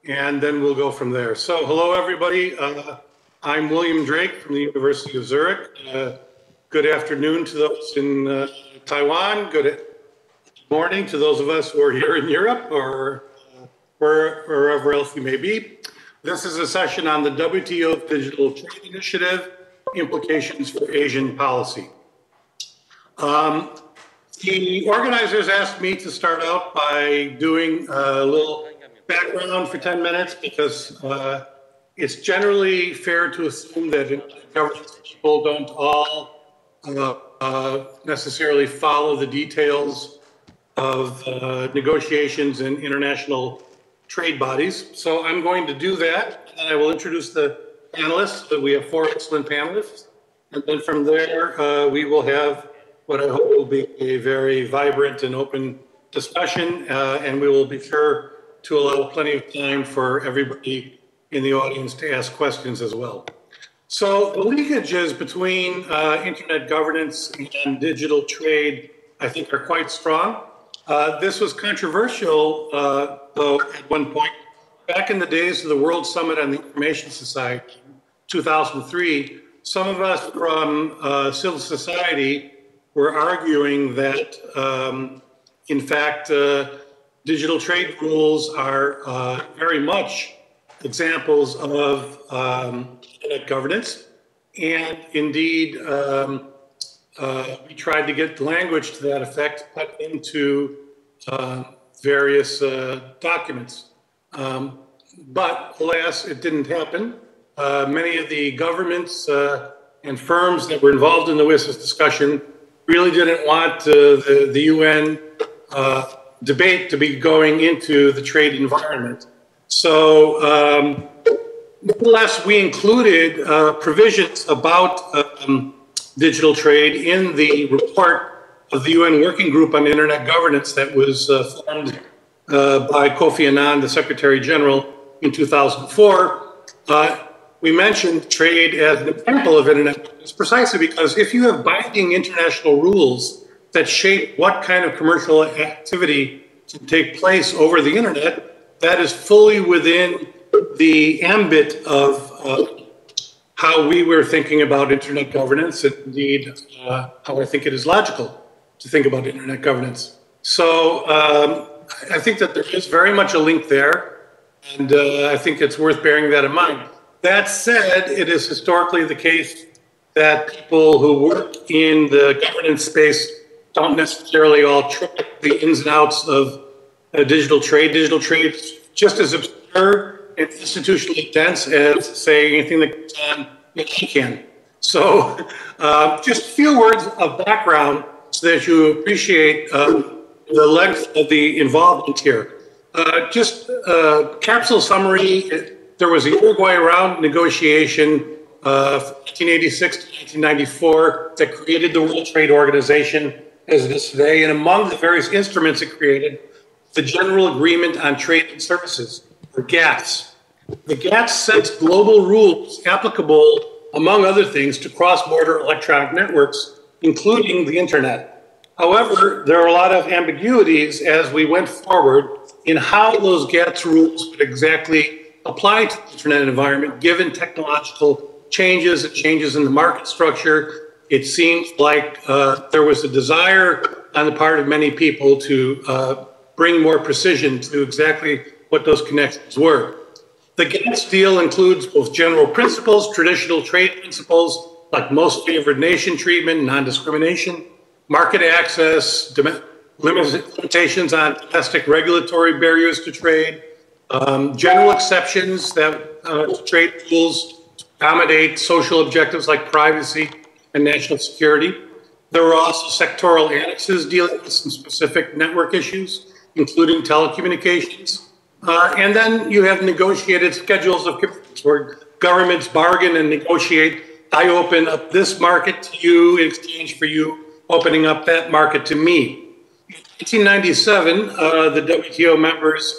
and then we'll go from there. So hello, everybody. I'm William Drake from the University of Zurich. Good afternoon to those in Taiwan. Good morning to those of us who are here in Europe or wherever else we may be. This is a session on the WTO Digital Trade Initiative, Implications for Asian Policy. The organizers asked me to start out by doing a little background for 10 minutes because it's generally fair to assume that governance people don't all necessarily follow the details of negotiations in international trade bodies. So I'm going to do that, and I will introduce the panelists. We have 4 excellent panelists, and then from there we will have what I hope will be a very vibrant and open discussion, and we will be sure to allow plenty of time for everybody in the audience to ask questions as well. So the linkages between internet governance and digital trade, I think, are quite strong. This was controversial, though, at one point. Back in the days of the World Summit on the Information Society, 2003, some of us from civil society were arguing that, in fact, digital trade rules are very much examples of internet governance. And indeed, we tried to get language to that effect put into various documents. But alas, it didn't happen. Many of the governments and firms that were involved in the WSIS discussion really didn't want the UN debate to be going into the trade environment. So nonetheless, we included provisions about digital trade in the report of the UN Working Group on Internet Governance that was formed by Kofi Annan, the Secretary General, in 2004. We mentioned trade as an example of internet governance precisely because if you have binding international rules that shape what kind of commercial activity can take place over the internet, that is fully within the ambit of how we were thinking about internet governance, and indeed how I think it is logical to think about internet governance. So I think that there is very much a link there, and I think it's worth bearing that in mind. That said, it is historically the case that people who work in the governance space don't necessarily all track the ins and outs of digital trade. Digital trade is just as obscure and institutionally dense as, say, anything that goes on in can. So just a few words of background so that you appreciate the length of the involvement here. Just a capsule summary. There was a Uruguay round negotiation from 1986 to 1994 that created the World Trade Organization as it is today. And among the various instruments it created, the General Agreement on Trade and Services, or GATS. The GATS sets global rules applicable, among other things, to cross-border electronic networks, including the internet. However, there are a lot of ambiguities as we went forward in how those GATS rules would exactly apply to the internet environment, given technological changes and changes in the market structure. It seems like there was a desire on the part of many people to bring more precision to exactly what those connections were. The GATS deal includes both general principles, traditional trade principles, like most favored nation treatment, non-discrimination, market access, limitations on domestic regulatory barriers to trade, general exceptions that trade rules accommodate social objectives like privacy and national security. There were also sectoral annexes dealing with some specific network issues, including telecommunications. And then you have negotiated schedules of commitments where governments bargain and negotiate. I open up this market to you in exchange for you opening up that market to me. In 1997, the WTO members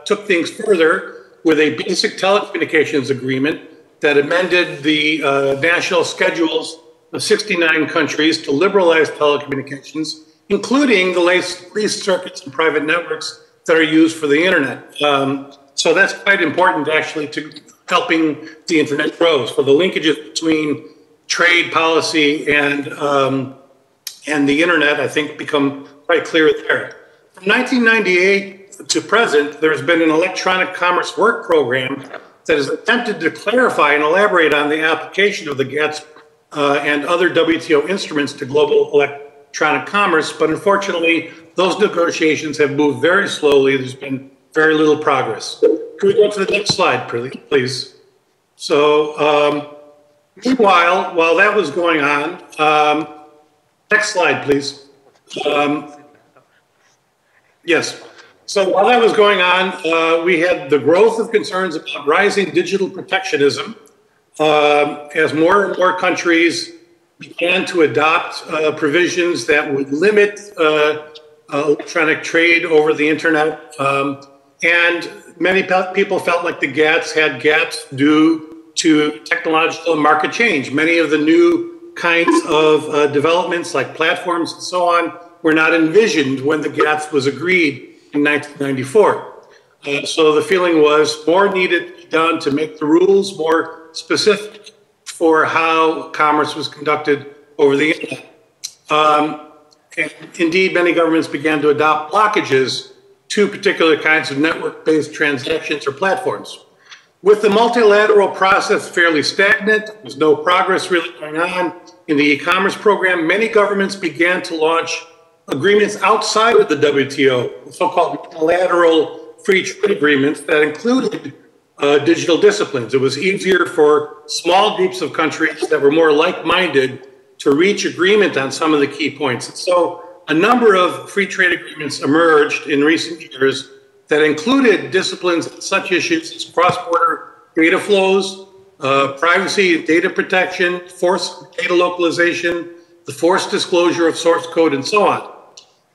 took things further with a basic telecommunications agreement that amended the national schedules of 69 countries to liberalize telecommunications, including the leased circuits and private networks that are used for the internet. So that's quite important actually to helping the internet grow. So the linkages between trade policy and the internet, I think, become quite clear there. From 1998 to present, there's been an electronic commerce work program that has attempted to clarify and elaborate on the application of the GATS and other WTO instruments to global electronic commerce, but unfortunately, those negotiations have moved very slowly. There's been very little progress. Can we go to the next slide, please? So, meanwhile, while that was going on, next slide, please. Yes. So while that was going on, we had the growth of concerns about rising digital protectionism as more and more countries began to adopt provisions that would limit electronic trade over the internet. And many people felt like the GATS had gaps due to technological and market change. Many of the new kinds of developments like platforms and so on were not envisioned when the GATS was agreed in 1994. So the feeling was more needed to be done to make the rules more specific for how commerce was conducted over the internet. And indeed, many governments began to adopt blockages to particular kinds of network-based transactions or platforms. With the multilateral process fairly stagnant, there's no progress really going on in the e-commerce program, many governments began to launch agreements outside of the WTO, so-called multilateral free trade agreements that included digital disciplines. It was easier for small groups of countries that were more like-minded to reach agreement on some of the key points. And so a number of free trade agreements emerged in recent years that included disciplines on such issues as cross-border data flows, privacy and data protection, forced data localization, the forced disclosure of source code, and so on.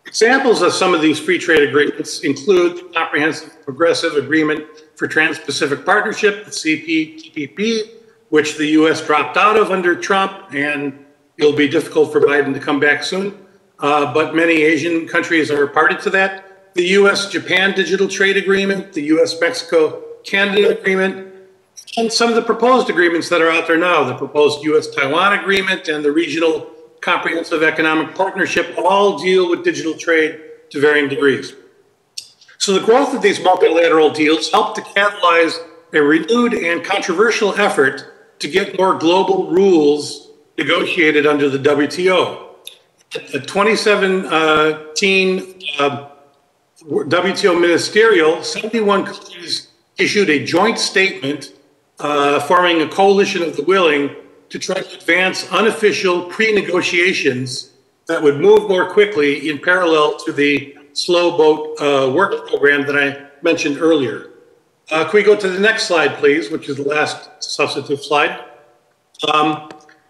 Examples of some of these free trade agreements include the Comprehensive Progressive Agreement for Trans-Pacific Partnership, the CPTPP, which the U.S. dropped out of under Trump, and it'll be difficult for Biden to come back soon. But many Asian countries are party to that. The U.S.-Japan Digital Trade Agreement, the U.S.-Mexico-Canada Agreement, and some of the proposed agreements that are out there now, the proposed U.S.-Taiwan Agreement and the Regional Comprehensive Economic Partnership all deal with digital trade to varying degrees. So the growth of these multilateral deals helped to catalyze a renewed and controversial effort to get more global rules negotiated under the WTO. The 2017 WTO Ministerial, 71 countries issued a joint statement forming a coalition of the willing to try to advance unofficial pre-negotiations that would move more quickly in parallel to the slow boat work program that I mentioned earlier. Can we go to the next slide, please, which is the last substantive slide?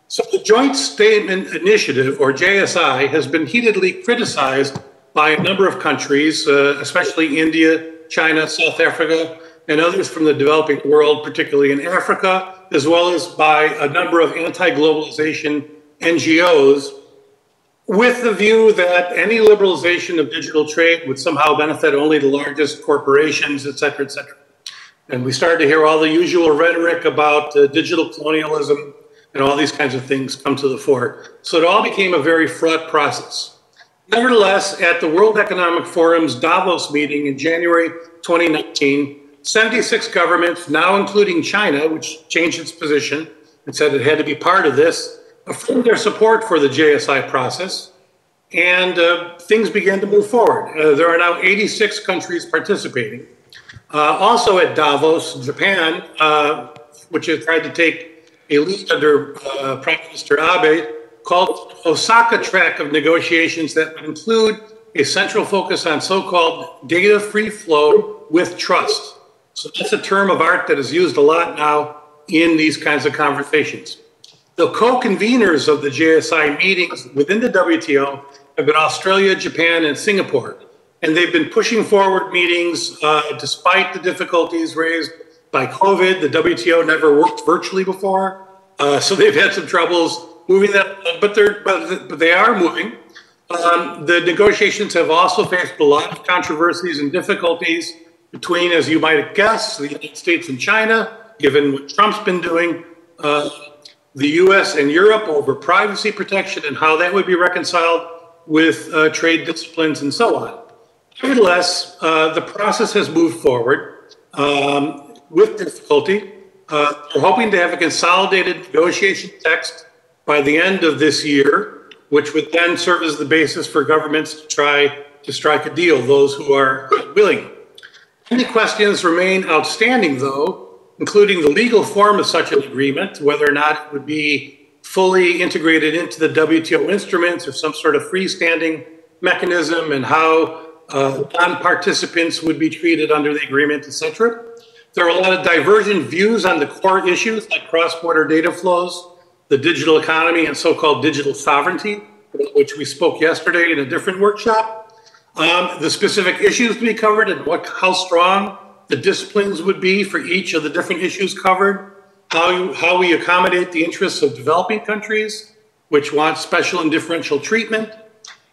So the Joint Statement Initiative, or JSI, has been heatedly criticized by a number of countries, especially India, China, South Africa, and others from the developing world, particularly in Africa, as well as by a number of anti-globalization NGOs, with the view that any liberalization of digital trade would somehow benefit only the largest corporations, et cetera, et cetera. And we started to hear all the usual rhetoric about digital colonialism and all these kinds of things come to the fore. So it all became a very fraught process. Nevertheless, at the World Economic Forum's Davos meeting in January 2019, 76 governments, now including China, which changed its position and said it had to be part of this, affirmed their support for the JSI process, and things began to move forward. There are now 86 countries participating. Also at Davos, Japan, which has tried to take a lead under Prime Minister Abe, called Osaka track of negotiations that would include a central focus on so-called data free flow with trust. So that's a term of art that is used a lot now in these kinds of conversations. The co-conveners of the JSI meetings within the WTO have been Australia, Japan, and Singapore. And they've been pushing forward meetings despite the difficulties raised by COVID. The WTO never worked virtually before. So they've had some troubles moving that, but they are moving. The negotiations have also faced a lot of controversies and difficulties between, as you might guess, the United States and China, given what Trump's been doing, the US and Europe over privacy protection and how that would be reconciled with trade disciplines and so on. Nevertheless, the process has moved forward with difficulty. We're hoping to have a consolidated negotiation text by the end of this year, which would then serve as the basis for governments to try to strike a deal, those who are willing. Many questions remain outstanding, though, including the legal form of such an agreement, whether or not it would be fully integrated into the WTO instruments or some sort of freestanding mechanism, and how non-participants would be treated under the agreement, etc. There are a lot of divergent views on the core issues like cross-border data flows, the digital economy, and so-called digital sovereignty, which we spoke yesterday in a different workshop. The specific issues to be covered and how strong the disciplines would be for each of the different issues covered, how we accommodate the interests of developing countries, which want special and differential treatment.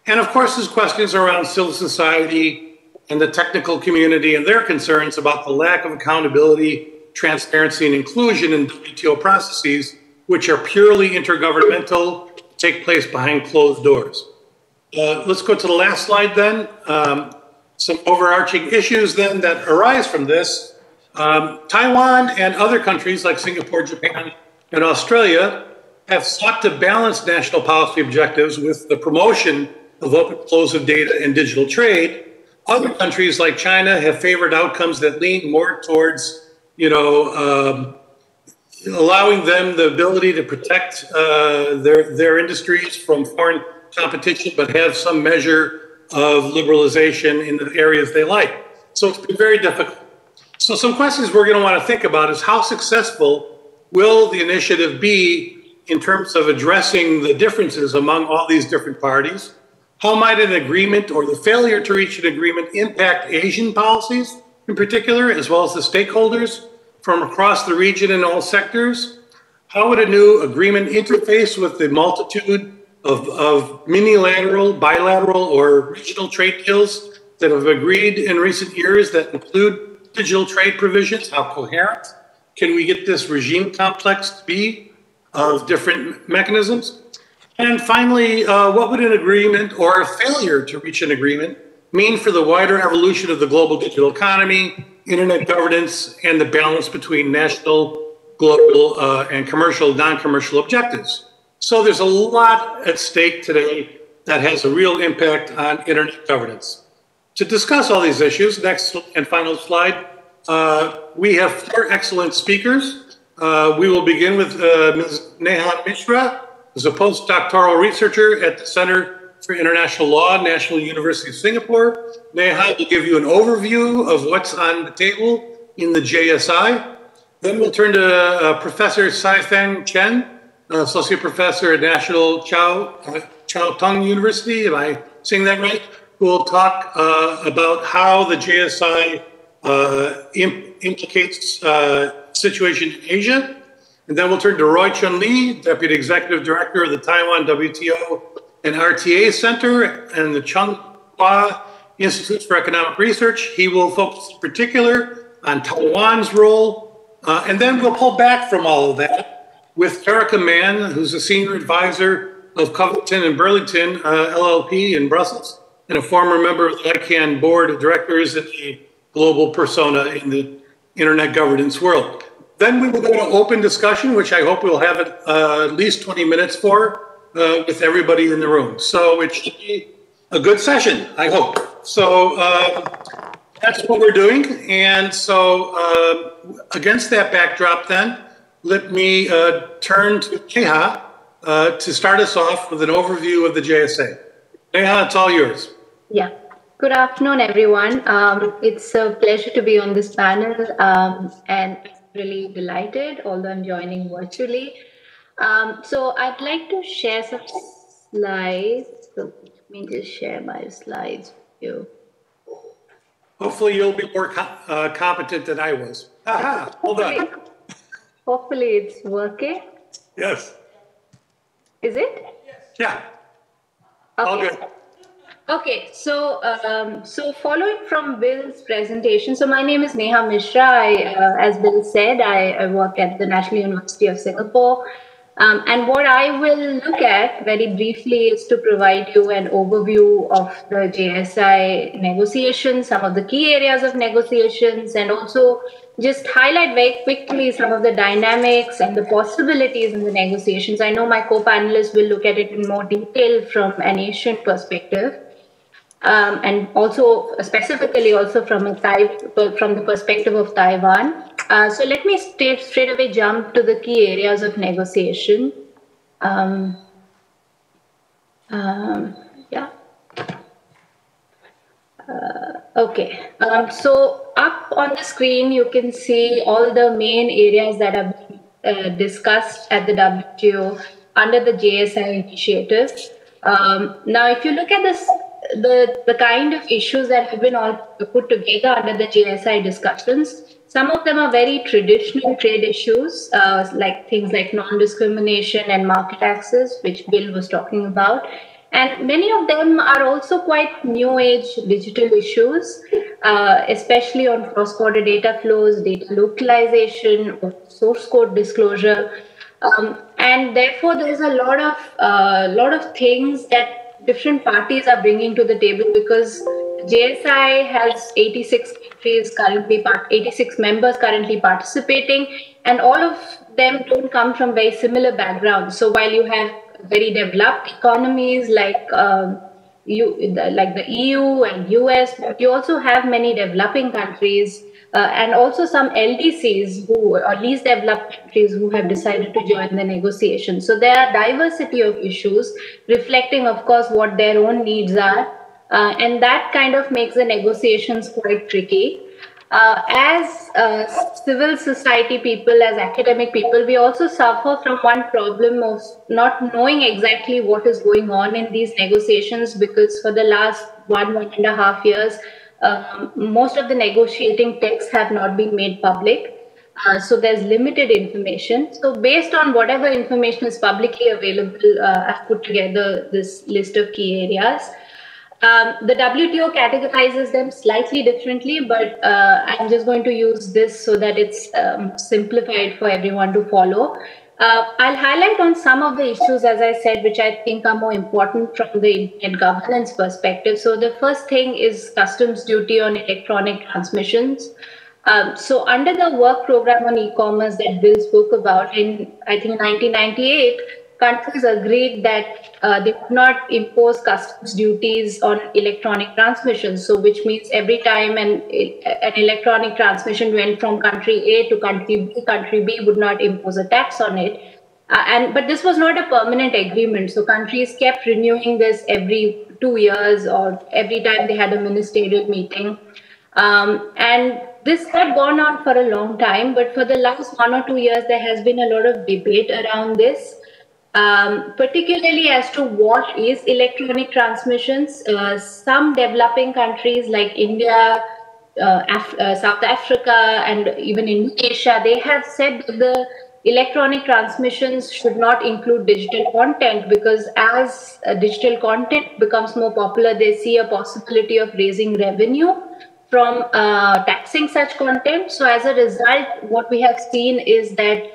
And of course, there's questions around civil society and the technical community and their concerns about the lack of accountability, transparency, and inclusion in WTO processes, which are purely intergovernmental, take place behind closed doors. Let's go to the last slide then. Some overarching issues then that arise from this. Taiwan and other countries like Singapore, Japan, and Australia have sought to balance national policy objectives with the promotion of open flows of data and digital trade. Other countries like China have favored outcomes that lean more towards, allowing them the ability to protect their industries from foreign competition, but have some measure of liberalization in the areas they like. So it's been very difficult. So some questions we're going to want to think about is how successful will the initiative be in terms of addressing the differences among all these different parties? How might an agreement or the failure to reach an agreement impact Asian policies in particular, as well as the stakeholders from across the region in all sectors? How would a new agreement interface with the multitude of minilateral, bilateral, or regional trade deals that have agreed in recent years that include digital trade provisions? How coherent can we get this regime complex to be of different mechanisms? And finally, what would an agreement or a failure to reach an agreement mean for the wider evolution of the global digital economy, internet governance, and the balance between national, global, and commercial, non-commercial objectives? So there's a lot at stake today that has a real impact on internet governance. To discuss all these issues, next and final slide, we have 4 excellent speakers. We will begin with Ms. Neha Mishra, who's a postdoctoral researcher at the Center for International Law, National University of Singapore. Neha will give you an overview of what's on the table in the JSI. Then we'll turn to Professor Sai-Feng Chen, Associate Professor at National Chiao Tung University, am I saying that right? Who will talk about how the JSI implicates situation in Asia. And then we'll turn to Roy Chun Lee, Deputy Executive Director of the Taiwan WTO and RTA Center and the Chung Hua Institute for Economic Research. He will focus in particular on Taiwan's role. And then we'll pull back from all of that with Erica Mann, who's a senior advisor of Covington and Burlington LLP in Brussels, and a former member of the ICANN board of directors and a global persona in the internet governance world. Then we will go to open discussion, which I hope we'll have at least 20 minutes for with everybody in the room. So it should be a good session, I hope. So that's what we're doing. And so against that backdrop then, let me turn to Neha to start us off with an overview of the JSA. Neha, it's all yours. Yeah. Good afternoon, everyone. It's a pleasure to be on this panel, and I'm really delighted, although I'm joining virtually. So I'd like to share some slides. So let me just share my slides with you. Hopefully you'll be more competent than I was. Aha, hold on. Hopefully it's working. Yes. Is it? Yeah. Okay. All good. Okay, so following from Bill's presentation, so my name is Neha Mishra. As Bill said, I work at the National University of Singapore. And what I will look at very briefly is to provide you an overview of the JSI negotiations, some of the key areas of negotiations, and also just highlight very quickly some of the dynamics and the possibilities in the negotiations. I know my co-panelists will look at it in more detail from an Asian perspective. And also specifically also from the perspective of Taiwan. So let me straight away jump to the key areas of negotiation. Yeah. Okay. So up on the screen, you can see all the main areas that have been discussed at the WTO under the JSI initiative. Now, if you look at this, the kind of issues that have been all put together under the JSI discussions, some of them are very traditional trade issues, like things like non-discrimination and market access, which Bill was talking about. And many of them are also quite new age digital issues, especially on cross-border data flows, data localization, or source code disclosure. And therefore, there's a lot of things that different parties are bringing to the table, because JSI has 86 countries currently, 86 members currently participating, and all of them don't come from very similar backgrounds. So while you have very developed economies like the EU and US, but you also have many developing countries and also some LDCs or least developed countries who have decided to join the negotiations. So there are diversity of issues reflecting, of course, what their own needs are. And that kind of makes the negotiations quite tricky. As civil society people, as academic people, we also suffer from one problem of not knowing exactly what is going on in these negotiations, because for the last 1.5 years, most of the negotiating texts have not been made public. So there's limited information. So based on whatever information is publicly available, I've put together this list of key areas. The WTO categorizes them slightly differently, but I'm just going to use this so that it's simplified for everyone to follow. I'll highlight on some of the issues, as I said, which I think are more important from the internet governance perspective. So the first thing is customs duty on electronic transmissions. So under the work program on e-commerce that Bill spoke about in, I think, 1998, countries agreed that they would not impose customs duties on electronic transmissions. So which means every time an electronic transmission went from country A to country B would not impose a tax on it. But this was not a permanent agreement. So countries kept renewing this every 2 years or every time they had a ministerial meeting. And this had gone on for a long time, but for the last 1 or 2 years, there has been a lot of debate around this. Particularly as to what is electronic transmissions. Some developing countries like India, South Africa, and even Indonesia, they have said that the electronic transmissions should not include digital content, because as digital content becomes more popular, they see a possibility of raising revenue from taxing such content. So as a result, what we have seen is that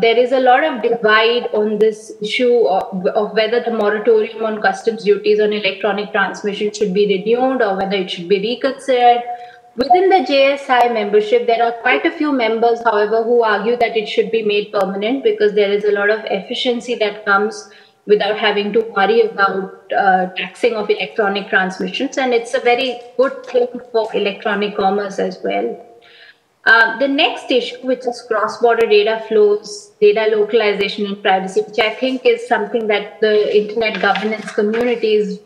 there is a lot of divide on this issue of whether the moratorium on customs duties on electronic transmission should be renewed or whether it should be reconsidered. Within the JSI membership, there are quite a few members, however, who argue that it should be made permanent, because there is a lot of efficiency that comes without having to worry about taxing of electronic transmissions. And it's a very good thing for electronic commerce as well. The next issue, which is cross-border data flows, data localization and privacy, which I think is something that the internet governance community is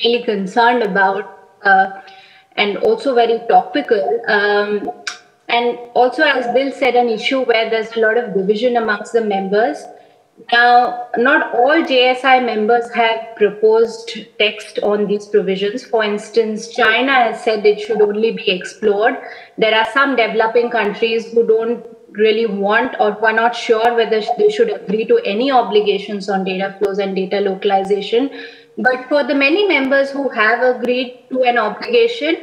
really concerned about, and also very topical. And also, as Bill said, an issue where there's a lot of division amongst the members. Now, not all JSI members have proposed text on these provisions. For instance, China has said it should only be explored. There are some developing countries who don't really want or who are not sure whether they should agree to any obligations on data flows and data localization. But for the many members who have agreed to an obligation,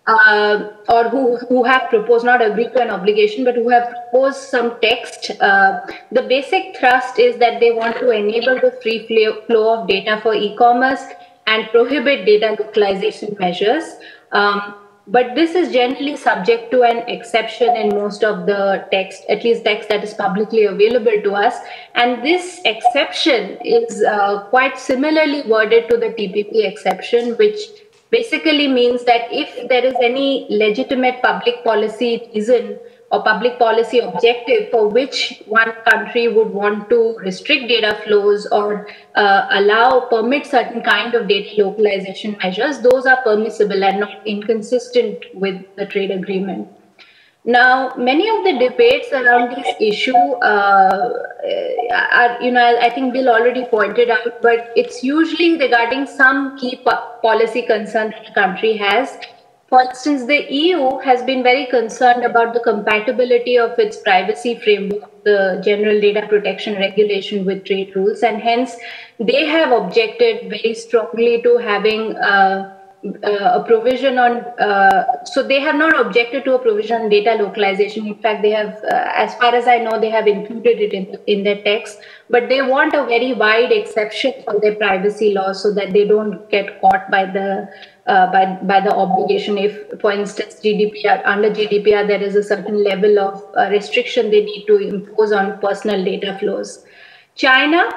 or who have proposed, not agreed to an obligation, but who have proposed some text, the basic thrust is that they want to enable the free flow of data for e-commerce and prohibit data localization measures. But this is generally subject to an exception in most of the text, at least text that is publicly available to us. And this exception is quite similarly worded to the TPP exception, which basically means that if there is any legitimate public policy reason or public policy objective for which one country would want to restrict data flows or permit certain kind of data localization measures, those are permissible and not inconsistent with the trade agreement. Now, many of the debates around this issue are, I think Bill already pointed out, but it's usually regarding some key policy concern that the country has. For instance, the EU has been very concerned about the compatibility of its privacy framework, the General Data Protection Regulation, with trade rules, and hence they have objected very strongly to having a provision on, so they have not objected to a provision on data localization. In fact, they have, as far as I know, they have included it in their text, but they want a very wide exception for their privacy laws so that they don't get caught by the obligation. If, for instance, under GDPR, there is a certain level of restriction they need to impose on personal data flows. China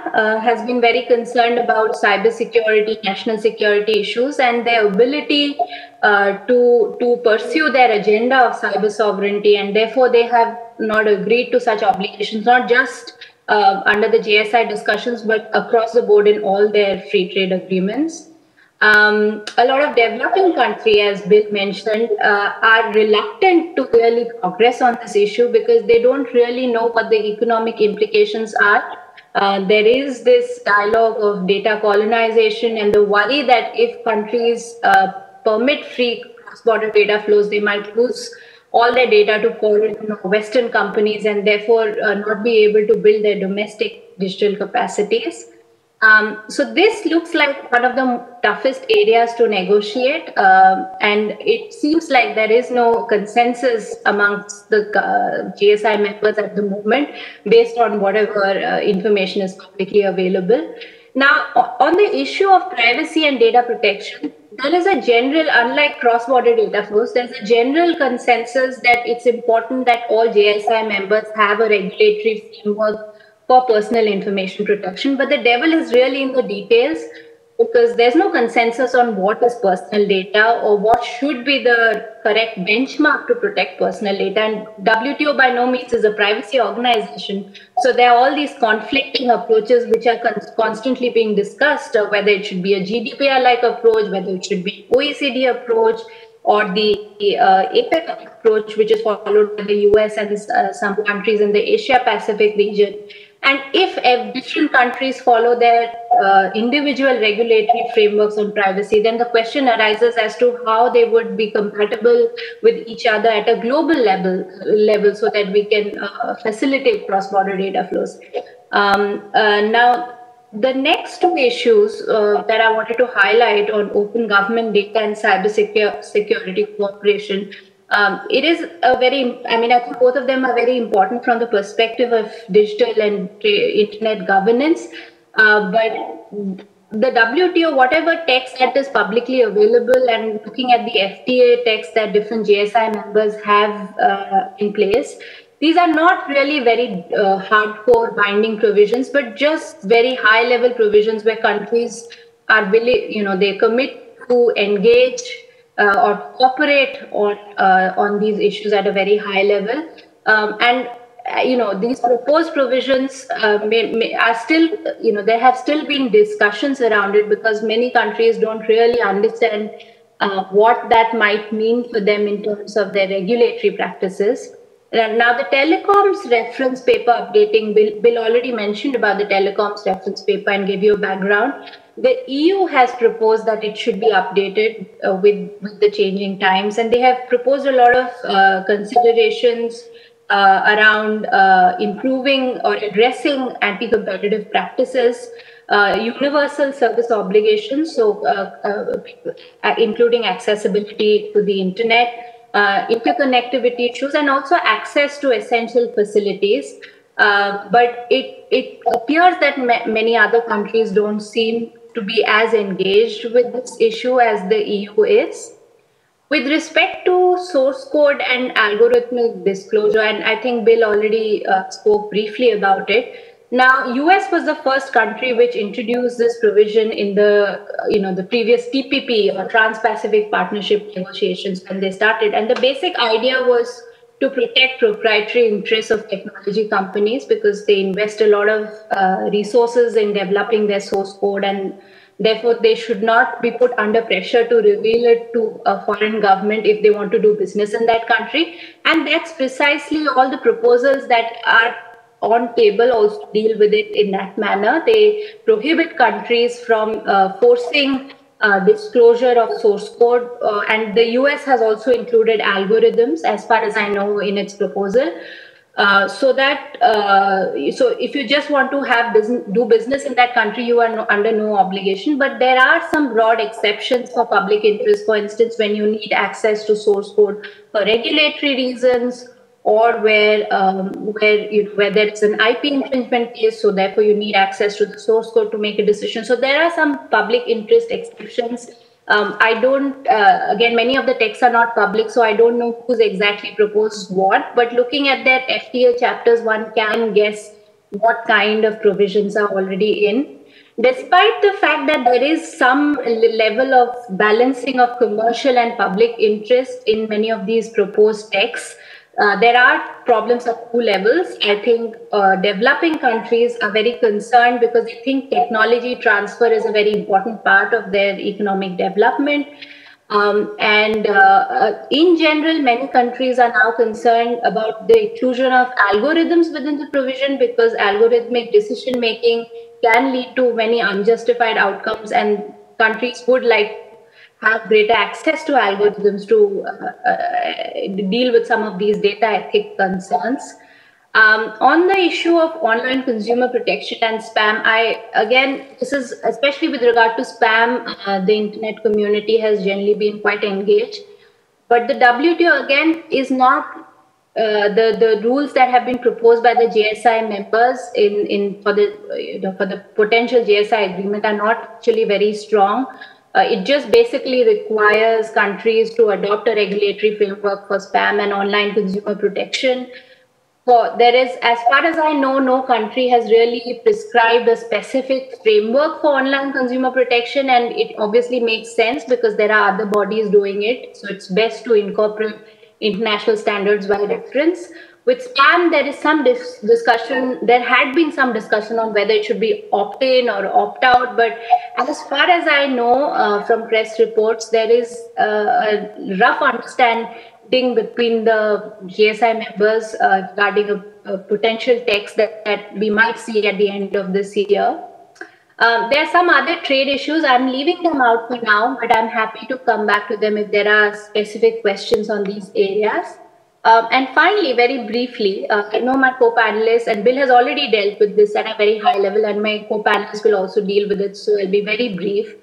has been very concerned about cybersecurity, national security issues, and their ability to pursue their agenda of cyber sovereignty, and therefore they have not agreed to such obligations, not just under the JSI discussions, but across the board in all their free trade agreements. A lot of developing countries, as Bill mentioned, are reluctant to really progress on this issue because they don't really know what the economic implications are. There is this dialogue of data colonization and the worry that if countries permit free cross-border data flows, they might lose all their data to foreign Western companies and therefore not be able to build their domestic digital capacities. So this looks like one of the toughest areas to negotiate, and it seems like there is no consensus amongst the GSI members at the moment based on whatever information is publicly available. Now, on the issue of privacy and data protection, there is a general, unlike cross-border data flows, there's a general consensus that it's important that all GSI members have a regulatory framework for personal information protection, but the devil is really in the details because there's no consensus on what is personal data or what should be the correct benchmark to protect personal data. And WTO by no means is a privacy organization. So there are all these conflicting approaches which are constantly being discussed, whether it should be a GDPR-like approach, whether it should be OECD approach, or the APEC approach, which is followed by the US and some countries in the Asia-Pacific region. And if different countries follow their individual regulatory frameworks on privacy, then the question arises as to how they would be compatible with each other at a global level so that we can facilitate cross-border data flows. Now, the next two issues that I wanted to highlight on open government data and cybersecurity cooperation, it is a very, I think both of them are very important from the perspective of digital and internet governance. But the WTO, whatever text that is publicly available, and looking at the FTA text that different GSI members have in place, these are not really very hardcore binding provisions, but just very high-level provisions where countries are willing, they commit to engage or cooperate on these issues at a very high level. These proposed provisions are still, there have still been discussions around it because many countries don't really understand what that might mean for them in terms of their regulatory practices. Now, the telecoms reference paper updating, Bill already mentioned about the telecoms reference paper and gave you a background. The EU has proposed that it should be updated with the changing times, and they have proposed a lot of considerations around improving or addressing anti-competitive practices. universal service obligations, so including accessibility to the internet, interconnectivity issues, and also access to essential facilities. But it appears that many other countries don't seem to be as engaged with this issue as the EU is. With respect to source code and algorithmic disclosure, and I think Bill already spoke briefly about it. Now, US was the first country which introduced this provision in the previous TPP or Trans-Pacific Partnership negotiations when they started, and the basic idea was to protect proprietary interests of technology companies because they invest a lot of resources in developing their source code, and therefore they should not be put under pressure to reveal it to a foreign government if they want to do business in that country. And that's precisely all the proposals that are on table also deal with it in that manner. They prohibit countries from forcing disclosure of source code, and the US has also included algorithms, as far as I know, in its proposal. So if you just want to do business in that country, you are under no obligation. But there are some broad exceptions for public interest. For instance, when you need access to source code for regulatory reasons, or where there is an IP infringement case, so therefore you need access to the source code to make a decision. So there are some public interest exceptions. I don't, again, many of the texts are not public, so I don't know who's exactly proposed what, but looking at their FTA chapters, one can guess what kind of provisions are already in. Despite the fact that there is some level of balancing of commercial and public interest in many of these proposed texts, there are problems at two levels. I think developing countries are very concerned because they think technology transfer is a very important part of their economic development. In general, many countries are now concerned about the inclusion of algorithms within the provision because algorithmic decision making can lead to many unjustified outcomes, and countries would like have greater access to algorithms to deal with some of these data ethic concerns. On the issue of online consumer protection and spam, this is especially with regard to spam, the internet community has generally been quite engaged. But the WTO, again, is not the rules that have been proposed by the JSI members for the potential JSI agreement are not actually very strong. It just basically requires countries to adopt a regulatory framework for spam and online consumer protection. There is, as far as I know, no country has really prescribed a specific framework for online consumer protection, and it obviously makes sense because there are other bodies doing it. So it's best to incorporate international standards by reference. With spam, there is some discussion. There had been some discussion on whether it should be opt-in or opt-out. But as far as I know from press reports, there is a rough understanding between the GSI members regarding a potential text that we might see at the end of this year. There are some other trade issues. I'm leaving them out for now, but I'm happy to come back to them if there are specific questions on these areas. And finally, very briefly, I know my co-panelists, and Bill has already dealt with this at a very high level, and my co-panelists will also deal with it, so I'll be very brief.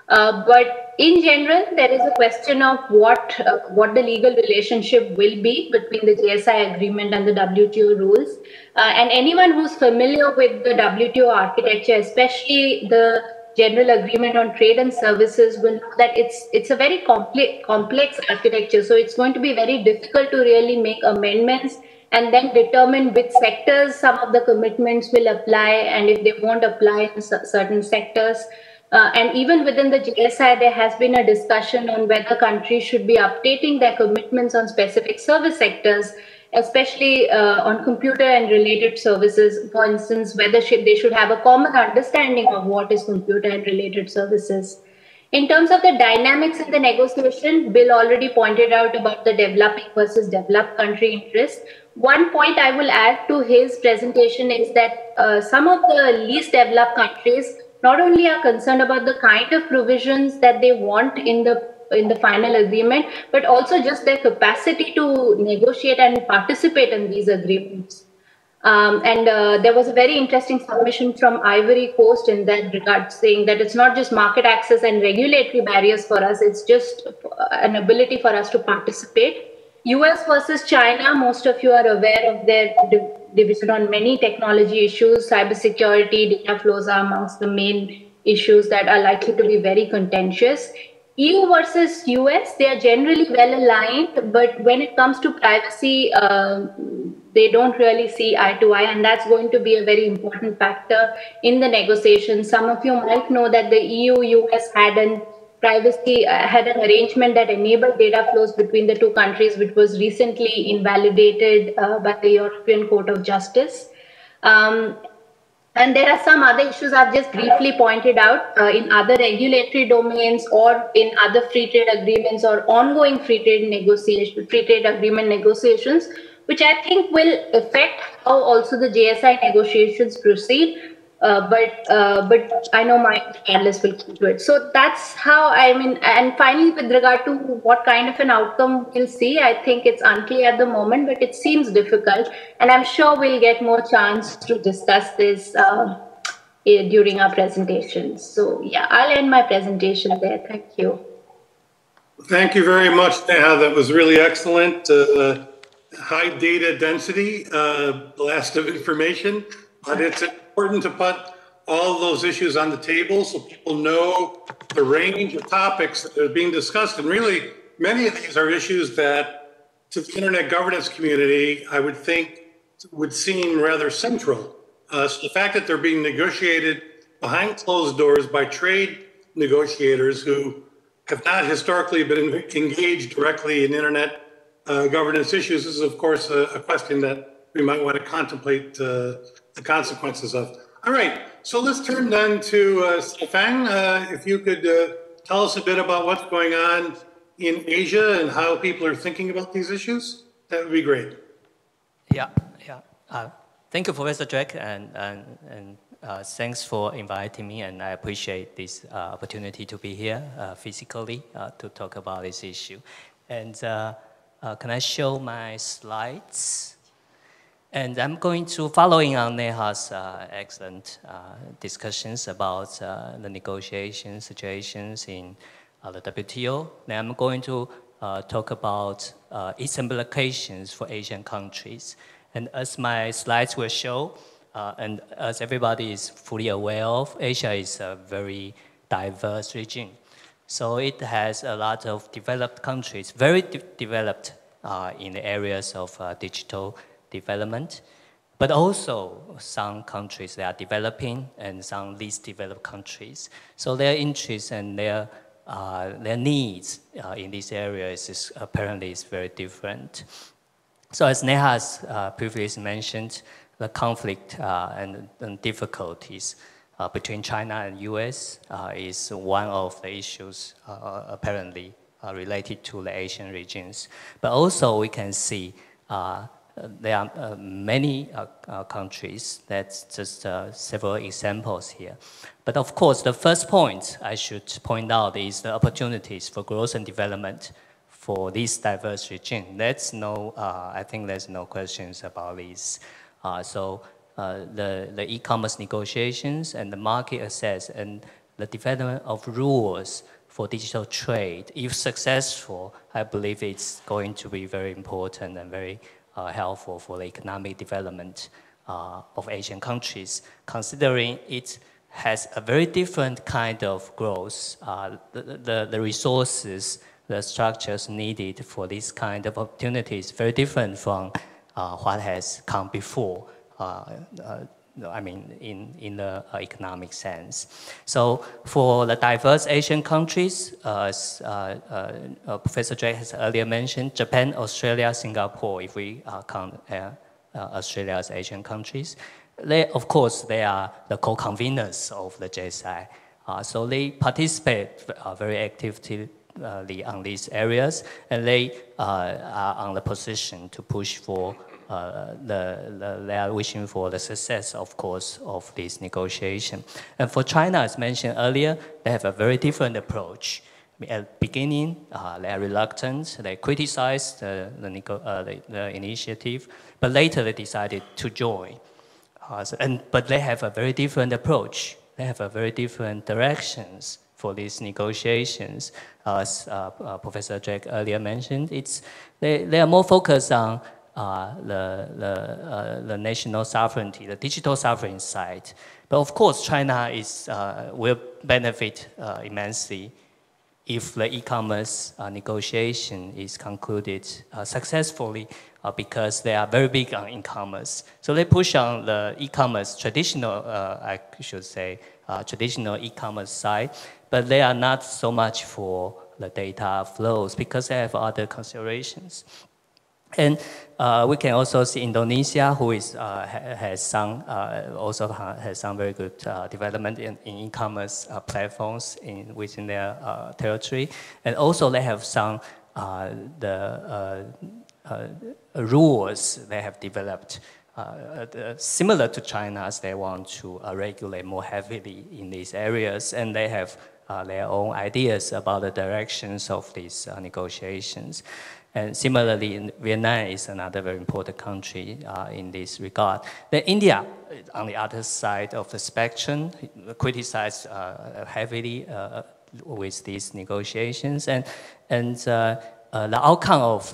But in general, there is a question of what the legal relationship will be between the JSI agreement and the WTO rules. And anyone who's familiar with the WTO architecture, especially the General Agreement on Trade and Services, will know that it's a very complex architecture. So it's going to be very difficult to really make amendments and then determine which sectors some of the commitments will apply and if they won't apply in certain sectors. And even within the GSI, there has been a discussion on whether countries should be updating their commitments on specific service sectors, especially on computer and related services. For instance, whether they should have a common understanding of what is computer and related services. In terms of the dynamics in the negotiation, Bill already pointed out about the developing versus developed country interest. One point I will add to his presentation is that some of the least developed countries not only are concerned about the kind of provisions that they want in the final agreement, but also just their capacity to negotiate and participate in these agreements. There was a very interesting submission from Ivory Coast in that regard, saying that it's not just market access and regulatory barriers for us, it's just an ability for us to participate. US versus China, most of you are aware of their division on many technology issues. Cybersecurity, data flows are amongst the main issues that are likely to be very contentious. EU versus US, they are generally well aligned, but when it comes to privacy, they don't really see eye to eye, and that's going to be a very important factor in the negotiations. Some of you might know that the EU-US had an arrangement that enabled data flows between the two countries, which was recently invalidated by the European Court of Justice. And there are some other issues I've just briefly pointed out in other regulatory domains or in other free trade agreements or ongoing free trade agreement negotiations, which I think will affect how also the JSI negotiations proceed. But I know my panelists will keep to it. So that's how, I mean, and finally, with regard to what kind of an outcome we'll see, I think it's unclear at the moment, but it seems difficult. And I'm sure we'll get more chance to discuss this during our presentations. So yeah, I'll end my presentation there. Thank you. Thank you very much, Neha. That was really excellent. High data density, blast of information, but it's important to put all those issues on the table so people know the range of topics that are being discussed. And really, many of these are issues that to the internet governance community, I would think would seem rather central. So the fact that they're being negotiated behind closed doors by trade negotiators who have not historically been engaged directly in internet governance issues is, of course, a question that we might want to contemplate the consequences of. All right, so let's turn then to Stefan. If you could tell us a bit about what's going on in Asia and how people are thinking about these issues, that would be great. Yeah. Thank you, Professor Jack, and thanks for inviting me, and I appreciate this opportunity to be here physically to talk about this issue. And can I show my slides? And I'm going to, following on Neha's excellent discussions about the negotiation situations in the WTO, then I'm going to talk about its implications for Asian countries. And as my slides will show, and as everybody is fully aware of, Asia is a very diverse region. So it has a lot of developed countries, very developed in the areas of digital development, but also some countries that are developing and some least developed countries. So their interests and their needs in these areas is apparently very different. So as Neha has previously mentioned, the conflict and difficulties between China and US is one of the issues apparently related to the Asian regions. But also we can see there are many countries, that's just several examples here. But of course, the first point I should point out is the opportunities for growth and development for this diverse region. I think there's no questions about this. So the e-commerce negotiations and the market access and the development of rules for digital trade, if successful, I believe it's going to be very important and very helpful for the economic development of Asian countries, considering it has a very different kind of growth. The resources, the structures needed for this kind of opportunities very different from what has come before. I mean, in the economic sense. So for the diverse Asian countries, as Professor Jay has earlier mentioned, Japan, Australia, Singapore, if we count Australia as Asian countries, of course, they are the co-conveners of the JSI. So they participate very actively on these areas, and they are on the position to push for they are wishing for the success, of course, of this negotiation. And for China, as mentioned earlier, they have a very different approach at the beginning, they are reluctant, they criticize the initiative, but later they decided to join. But they have a very different approach. They have a very different directions for these negotiations. As Professor Jack earlier mentioned, they are more focused on the national sovereignty, the digital sovereign side. But of course, China will benefit immensely if the e-commerce negotiation is concluded successfully, because they are very big on e-commerce. So they push on the e-commerce, traditional, I should say, traditional e-commerce side, but they are not so much for the data flows because they have other considerations. And we can also see Indonesia, who has some very good development in e-commerce platforms within their territory, and also they have some rules they have developed similar to China's. They want to regulate more heavily in these areas, and they have their own ideas about the directions of these negotiations. And similarly, Vietnam is another very important country in this regard. Then India, on the other side of the spectrum, criticized heavily with these negotiations, and the outcome of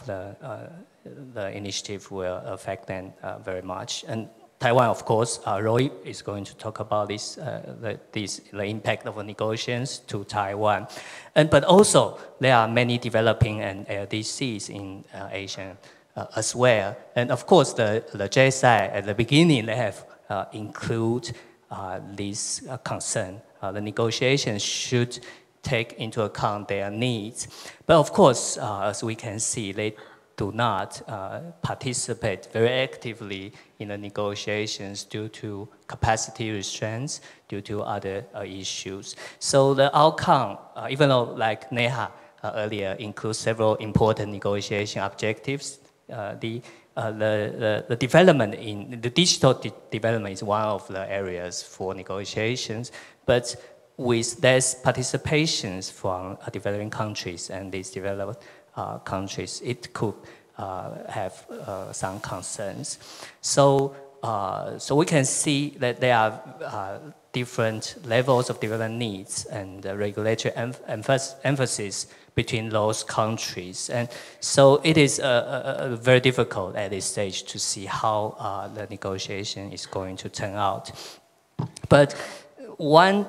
the initiative will affect them very much. And Taiwan, of course, Roy is going to talk about the impact of the negotiations to Taiwan. But also, there are many developing and LDCs in Asia as well. And of course, the JSI at the beginning, they have include this concern. The negotiations should take into account their needs. But of course, as we can see, they do not participate very actively in the negotiations due to capacity restraints, due to other issues. So the outcome, even though like Neha earlier includes several important negotiation objectives, the development in the digital development is one of the areas for negotiations, but with less participations from developing countries and these developed countries, it could have some concerns. So we can see that there are different levels of development needs and regulatory emphasis between those countries. And so it is very difficult at this stage to see how the negotiation is going to turn out. But one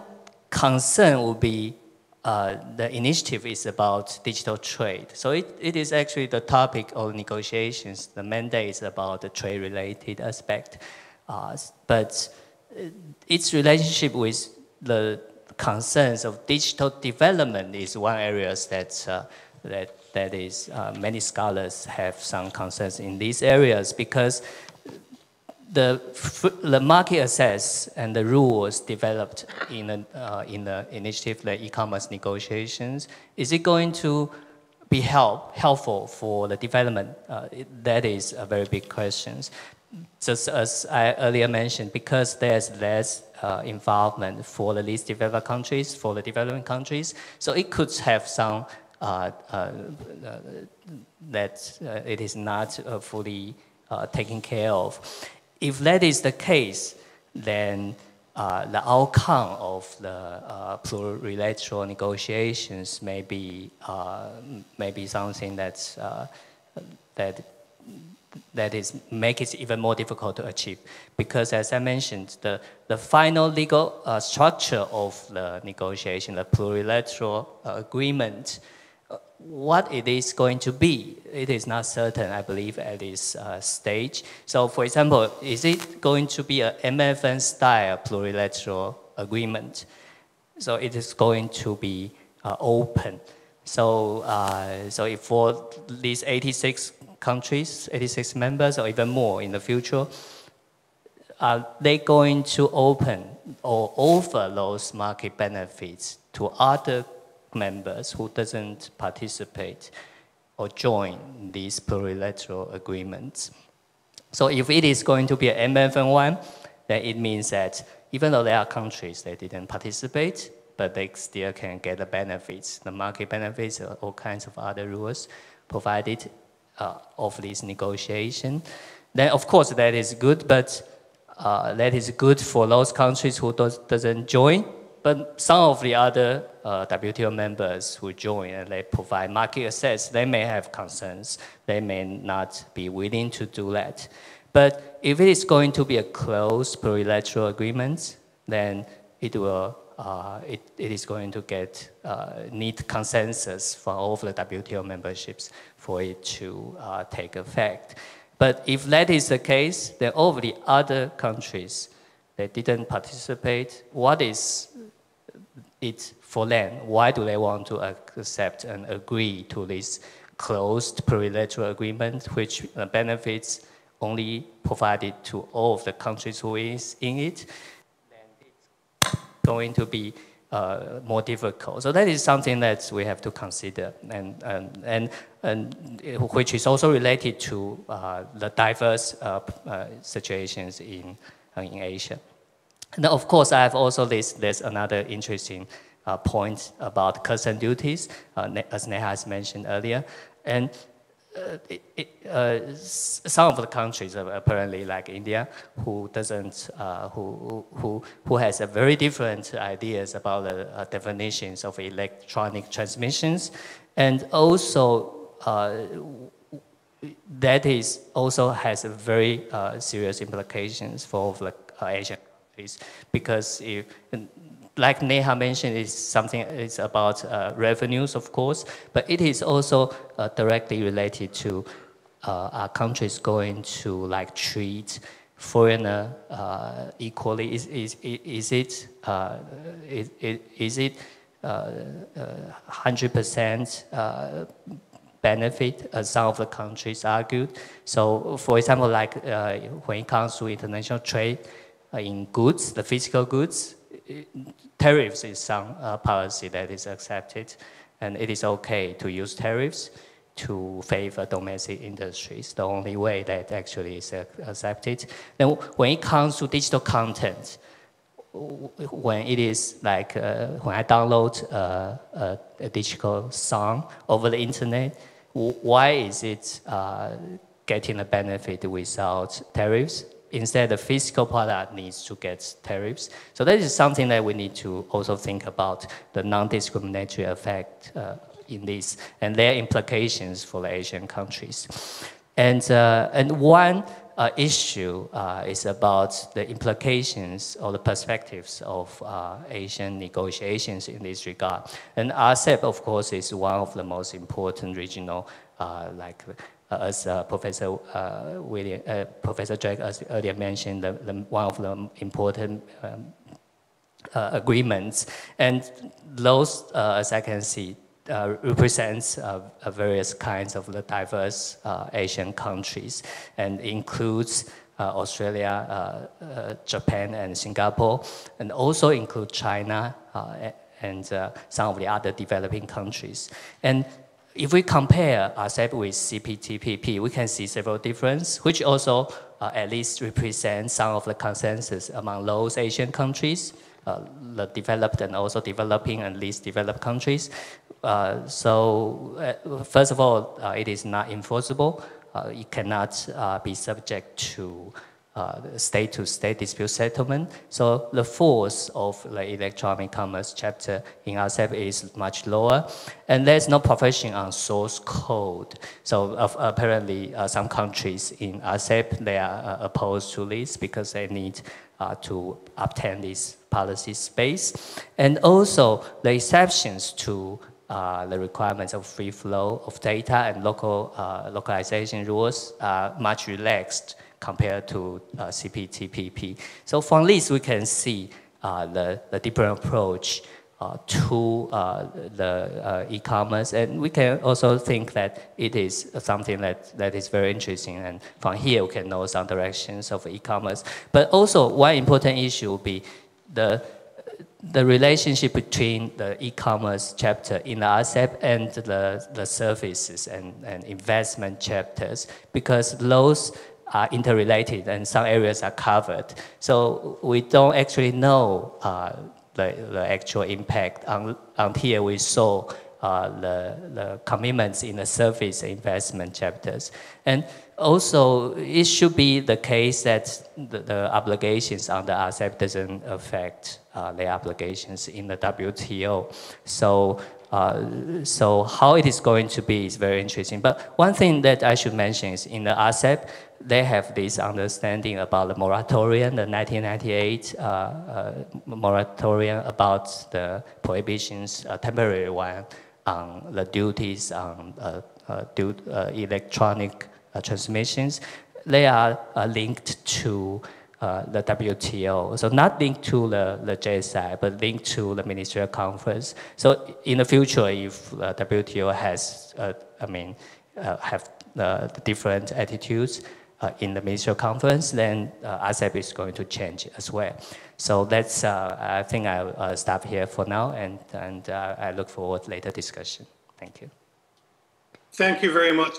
concern would be the initiative is about digital trade. So it is actually the topic of negotiations. The mandate is about the trade-related aspect. But its relationship with the concerns of digital development is one area that is many scholars have some concerns in these areas, because the market access and the rules developed in the initiative, the e-commerce negotiations, is it going to be helpful for the development? That is a very big question. Just as I earlier mentioned, because there's less involvement for the least developed countries, for the developing countries, so it could have some that it is not fully taken care of. If that is the case, then the outcome of the plurilateral negotiations may be something that make it even more difficult to achieve, because as I mentioned, the final legal structure of the negotiation, the plurilateral agreement, what it is going to be, it is not certain, I believe, at this stage. So, for example, is it going to be a MFN style plurilateral agreement? So it is going to be open. So, if for these 86 countries, 86 members, or even more in the future, are they going to open or offer those market benefits to other members who doesn't participate or join these plurilateral agreements? So if it is going to be an MFN1, then it means that even though there are countries that didn't participate, but they still can get the benefits, the market benefits, all kinds of other rules provided of this negotiation. Then, of course, that is good, but that is good for those countries who doesn't join. But some of the other WTO members who join and they provide market access, they may have concerns. They may not be willing to do that. But if it is going to be a closed plurilateral agreement, then it will it is going to need consensus from all of the WTO memberships for it to take effect. But if that is the case, then all of the other countries that didn't participate, what is it for them? Why do they want to accept and agree to this closed plurilateral agreement, which benefits only provided to all of the countries who is in it? Then it's going to be more difficult. So that is something that we have to consider, and which is also related to the diverse situations in Asia. Now, of course, I have also there's another interesting point about customs duties, as Neha has mentioned earlier. And some of the countries, apparently like India, who doesn't, who has a very different ideas about the definitions of electronic transmissions, and also that is also has a very serious implications for the Asian countries, because if, like Neha mentioned, it's about revenues, of course, but it is also directly related to our countries going to like treat foreigner equally. Is it 100% benefit, as some of the countries argued? So, for example, like when it comes to international trade in goods, the physical goods, tariffs is some policy that is accepted, and it is okay to use tariffs to favor domestic industries, the only way that actually is accepted. Then when it comes to digital content, when it is like, when I download a digital song over the internet, why is it getting a benefit without tariffs? Instead, the physical product needs to get tariffs. So that is something that we need to also think about, the non-discriminatory effect in this and their implications for the Asian countries. And one issue is about the implications or the perspectives of Asian negotiations in this regard. And RCEP, of course, is one of the most important regional, as Professor Drake earlier mentioned, one of the important agreements. And those, as I can see, represents various kinds of the diverse Asian countries, and includes Australia, Japan, and Singapore, and also include China and some of the other developing countries. And if we compare RCEP with CPTPP, we can see several differences, which also at least represent some of the consensus among those Asian countries, the developed and also developing and least developed countries. First of all, it is not enforceable. It cannot be subject to state-to-state dispute settlement. So the force of the electronic commerce chapter in RCEP is much lower. And there's no provision on source code. So apparently some countries in RCEP, they are opposed to this because they need to obtain this policy space. And also the exceptions to the requirements of free flow of data and localization rules are much relaxed compared to CPTPP. So from this, we can see the different approach to the e-commerce, and we can also think that it is something that is very interesting, and from here we can know some directions of e-commerce. But also one important issue will be the relationship between the e-commerce chapter in the RCEP and the services and investment chapters, because those are interrelated and some areas are covered. So we don't actually know the actual impact until we saw the commitments in the service investment chapters. And also, it should be the case that the obligations on the RCEP doesn't affect the obligations in the WTO. So how it is going to be is very interesting. But one thing that I should mention is in the RCEP, they have this understanding about the moratorium, the 1998 moratorium about the prohibitions, temporary one, on the duties on electronic transmissions. They are linked to the WTO. So not linked to the JSI, but linked to the ministerial conference. So in the future, if WTO has, have different attitudes in the ministerial conference, then RCEP is going to change as well. So that's, I think I'll stop here for now, and I look forward to later discussion. Thank you. Thank you very much.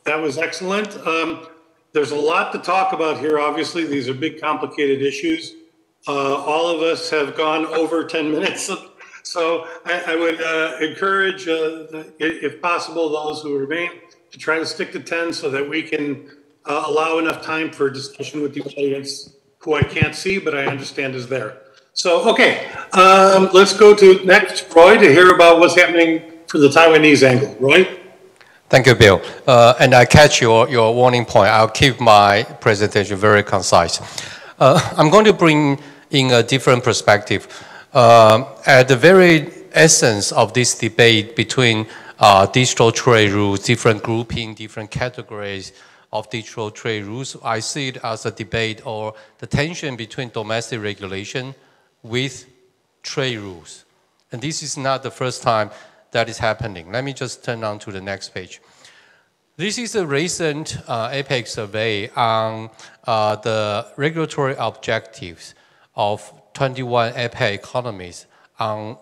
That was excellent. There's a lot to talk about here. Obviously, these are big, complicated issues. All of us have gone over 10 minutes. So I would encourage, if possible, those who remain to try to stick to 10 so that we can allow enough time for discussion with the audience, who I can't see, but I understand is there. So, okay, let's go to next, Roy, to hear about what's happening for the Taiwanese angle. Roy? Thank you, Bill. And I catch your warning point. I'll keep my presentation very concise. I'm going to bring in a different perspective. At the very essence of this debate between digital trade rules, different grouping, different categories of digital trade rules, I see it as a debate or the tension between domestic regulation with trade rules. And this is not the first time that is happening. Let me just turn on to the next page. This is a recent APEC survey on the regulatory objectives of 21 APEC economies on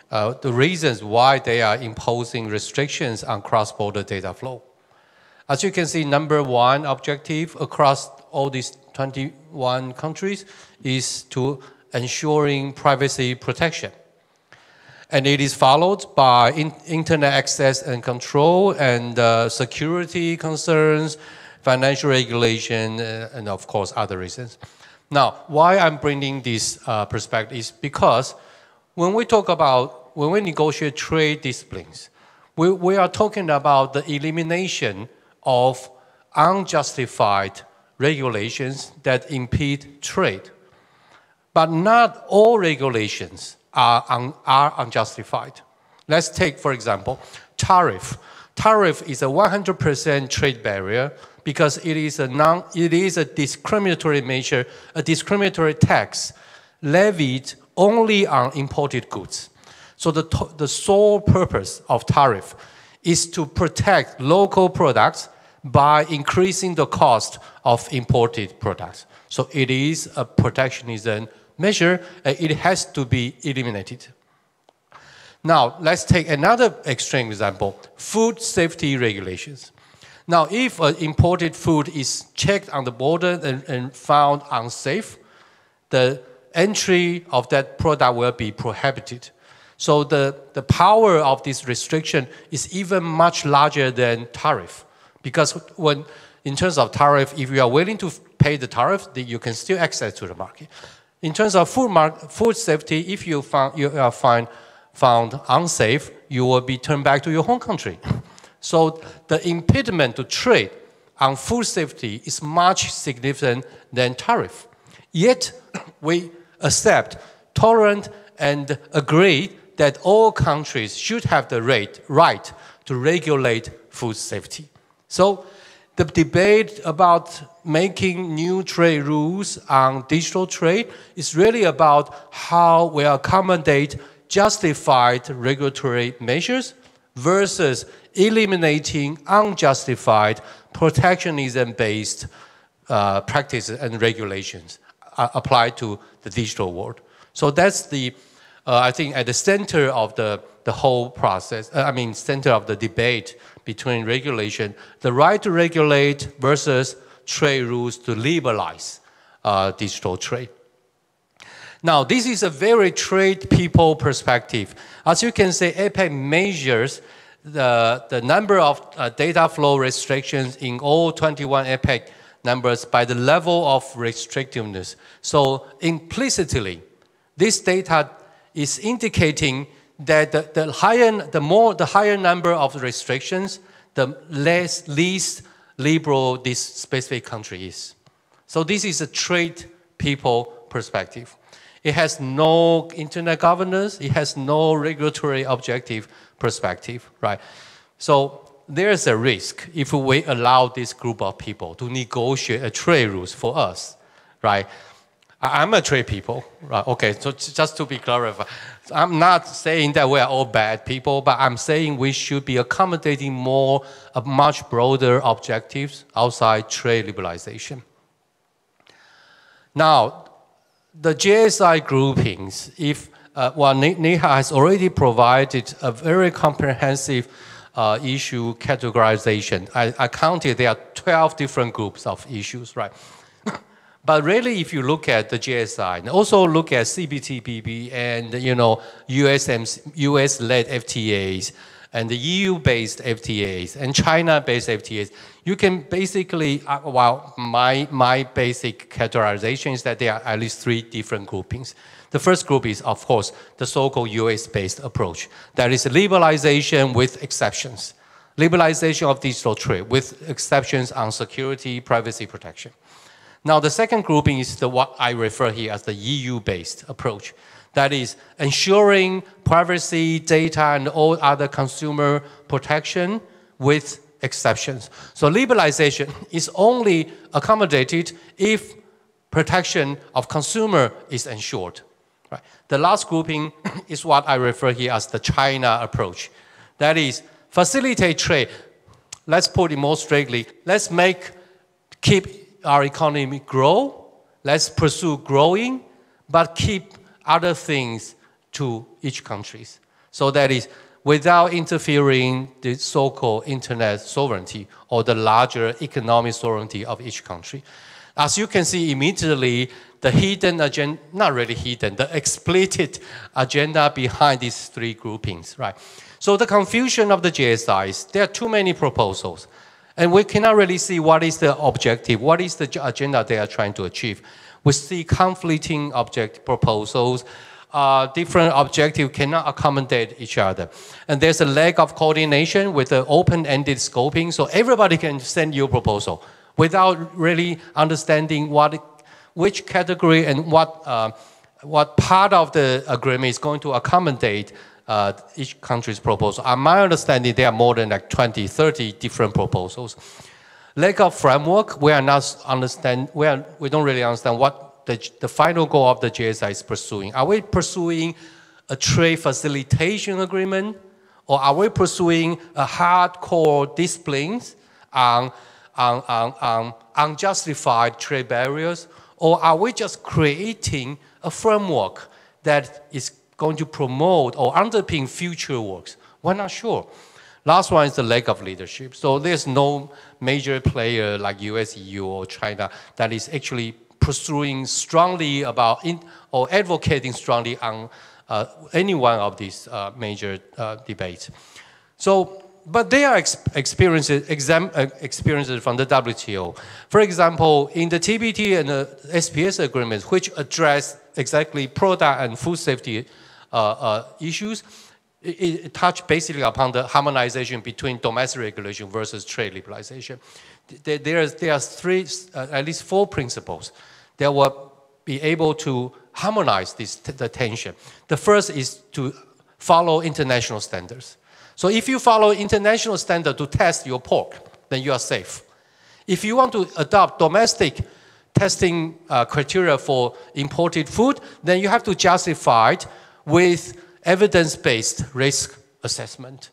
the reasons why they are imposing restrictions on cross-border data flow. As you can see, number one objective across all these 21 countries is to ensuring privacy protection. And it is followed by internet access and control and security concerns, financial regulation, and of course, other reasons. Now, why I'm bringing this perspective is because when we talk about, when we negotiate trade disciplines, we are talking about the elimination of unjustified regulations that impede trade. But not all regulations are unjustified. Let's take, for example, tariff. Tariff is a 100% trade barrier because it is a discriminatory measure, a discriminatory tax levied only on imported goods. So the sole purpose of tariff is to protect local products by increasing the cost of imported products. So it is a protectionism measure, and it has to be eliminated. Now, let's take another extreme example, food safety regulations. Now, if an imported food is checked on the border and found unsafe, the entry of that product will be prohibited. So the power of this restriction is even much larger than tariff. Because when, in terms of tariff, if you are willing to pay the tariff, then you can still access to the market. In terms of food safety, if you are found unsafe, you will be turned back to your home country. So the impediment to trade on food safety is much significant than tariff. Yet we accept, tolerant, and agree that all countries should have the right to regulate food safety. So the debate about making new trade rules on digital trade is really about how we accommodate justified regulatory measures versus eliminating unjustified protectionism-based practices and regulations applied to the digital world. So that's the, I think, at the center of the whole process, center of the debate between regulation, the right to regulate versus trade rules to liberalize digital trade. Now, this is a very trade people perspective. As you can see, APEC measures the number of data flow restrictions in all 21 APEC numbers by the level of restrictiveness. So implicitly, this data is indicating that the higher number of restrictions, the least liberal this specific country is. So this is a trade people perspective. It has no internet governance, it has no regulatory objective perspective, right? So there's a risk if we allow this group of people to negotiate a trade rules for us, right? I'm a trade people, right? Okay, so just to be clarified, I'm not saying that we are all bad people, but I'm saying we should be accommodating more, much broader objectives outside trade liberalization. Now, the GSI groupings, Neha has already provided a very comprehensive issue categorization. I counted there are 12 different groups of issues, right? But really, if you look at the GSI, and also look at CPTPP and US-led FTAs, and the EU-based FTAs, and China-based FTAs, you can basically, my basic categorization is that there are at least 3 different groupings. The first group is, of course, the so-called US-based approach. That is liberalization with exceptions. Liberalization of digital trade with exceptions on security, privacy protection. Now, the second grouping is what I refer here as the EU-based approach. That is ensuring privacy, data, and all other consumer protection with exceptions. So liberalization is only accommodated if protection of consumer is ensured. Right. The last grouping is what I refer here as the China approach. That is facilitate trade. Let's put it more straightly. Let's keep our economy grow. Let's pursue growing, but keep other things to each country. So that is without interfering the so-called internet sovereignty or the larger economic sovereignty of each country. As you can see immediately, the hidden agenda, not really hidden, the explicit agenda behind these 3 groupings, right? So the confusion of the GSIs, there are too many proposals. And we cannot really see what is the objective, what is the agenda they are trying to achieve. We see conflicting proposals, different objectives cannot accommodate each other. And there's a lack of coordination with the open-ended scoping, so everybody can send you a proposal without really understanding which category and what part of the agreement is going to accommodate each country's proposal. My understanding, there are more than like 20, 30 different proposals. Lack of framework, we don't really understand what the final goal of the GSI is pursuing. Are we pursuing a trade facilitation agreement, or are we pursuing a hardcore disciplines on unjustified trade barriers, or are we just creating a framework that is going to promote or underpin future works? We're not sure. Last one is the lack of leadership. So there's no major player like US, EU, or China that is actually pursuing strongly or advocating strongly on any one of these major debates. So, but there are experiences from the WTO. For example, in the TBT and the SPS agreements, which address exactly product and food safety issues, it touched basically upon the harmonization between domestic regulation versus trade liberalization. There are at least 4 principles that will be able to harmonize the tension. The first is to follow international standards. So if you follow international standard to test your pork, then you are safe. If you want to adopt domestic testing criteria for imported food, then you have to justify it with evidence-based risk assessment.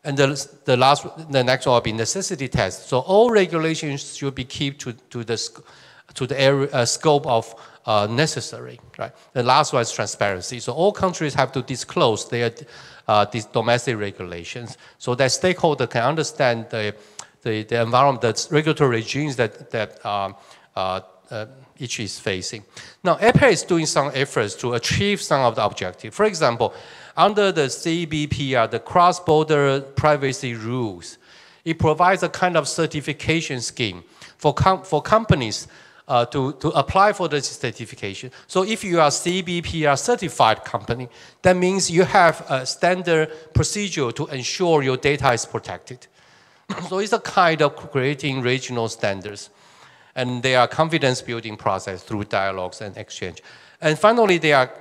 And the next one will be necessity test. So all regulations should be kept to the area, scope of necessary, right? The last one is transparency. So all countries have to disclose their these domestic regulations so that stakeholders can understand the environment, the regulatory regimes that each is facing. Now, APEC is doing some efforts to achieve some of the objectives. For example, under the CBPR, the cross-border privacy rules, it provides a kind of certification scheme for companies to apply for the certification. So if you are CBPR certified company, that means you have a standard procedure to ensure your data is protected. So it's a kind of creating regional standards. And they are confidence building process through dialogues and exchange. And finally, they are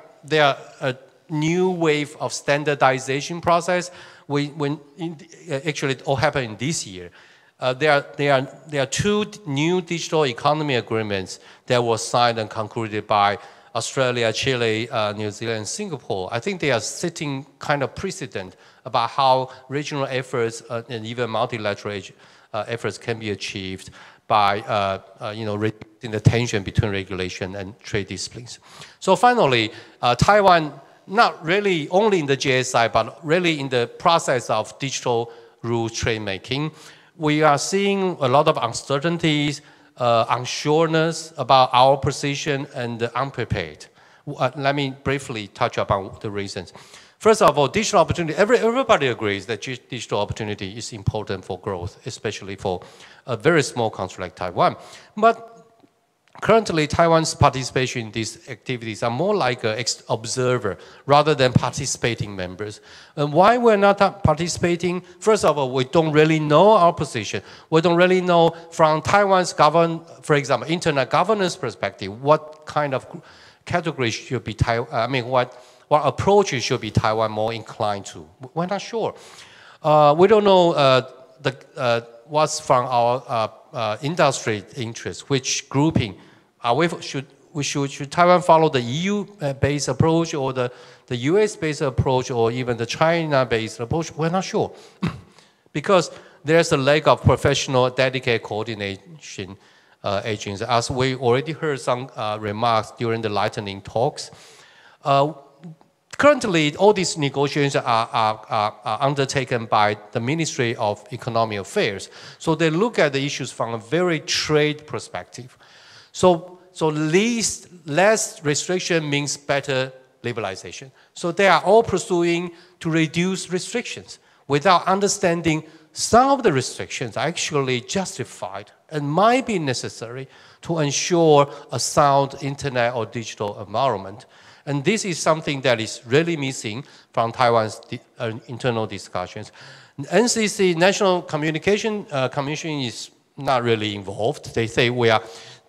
a new wave of standardization process. Actually, it all happened in this year. There are two new digital economy agreements that were signed and concluded by Australia, Chile, New Zealand, Singapore. I think they are setting kind of precedent about how regional efforts and even multilateral efforts can be achieved by reducing the tension between regulation and trade disciplines. So finally, Taiwan, not really only in the GSI, but really in the process of digital rules trade making, we are seeing a lot of uncertainties, unsureness about our position, and unprepared. Let me briefly touch upon the reasons. First of all, digital opportunity. Everybody agrees that digital opportunity is important for growth, especially for a very small country like Taiwan. But currently, Taiwan's participation in these activities are more like an observer rather than participating members. And why we're not participating? First of all, we don't really know our position. We don't really know from Taiwan's for example, internet governance perspective, what kind of categories should be what approaches should be Taiwan more inclined to. We're not sure. We don't know what's from our industry interest, which grouping. Should Taiwan follow the EU-based approach or the US-based approach or even the China-based approach? We're not sure. Because there's a lack of professional dedicated coordination agents. As we already heard some remarks during the lightning talks, currently, all these negotiations are undertaken by the Ministry of Economic Affairs. So they look at the issues from a very trade perspective. So less restriction means better liberalization. So they are all pursuing to reduce restrictions without understanding some of the restrictions are actually justified and might be necessary to ensure a sound internet or digital environment. And this is something that is really missing from Taiwan's internal discussions. NCC, National Communication Commission, is not really involved. They say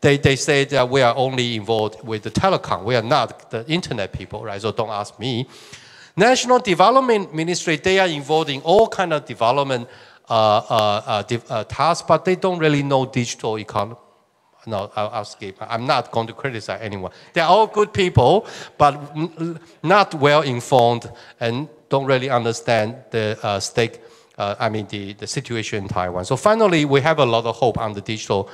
they say that we are only involved with the telecom. We are not the internet people, right? So don't ask me. National Development Ministry, they are involved in all kind of development tasks, but they don't really know digital economy. No, I'll skip. I'm not going to criticize anyone. They're all good people, but not well informed and don't really understand the the situation in Taiwan. So finally, we have a lot of hope on the digital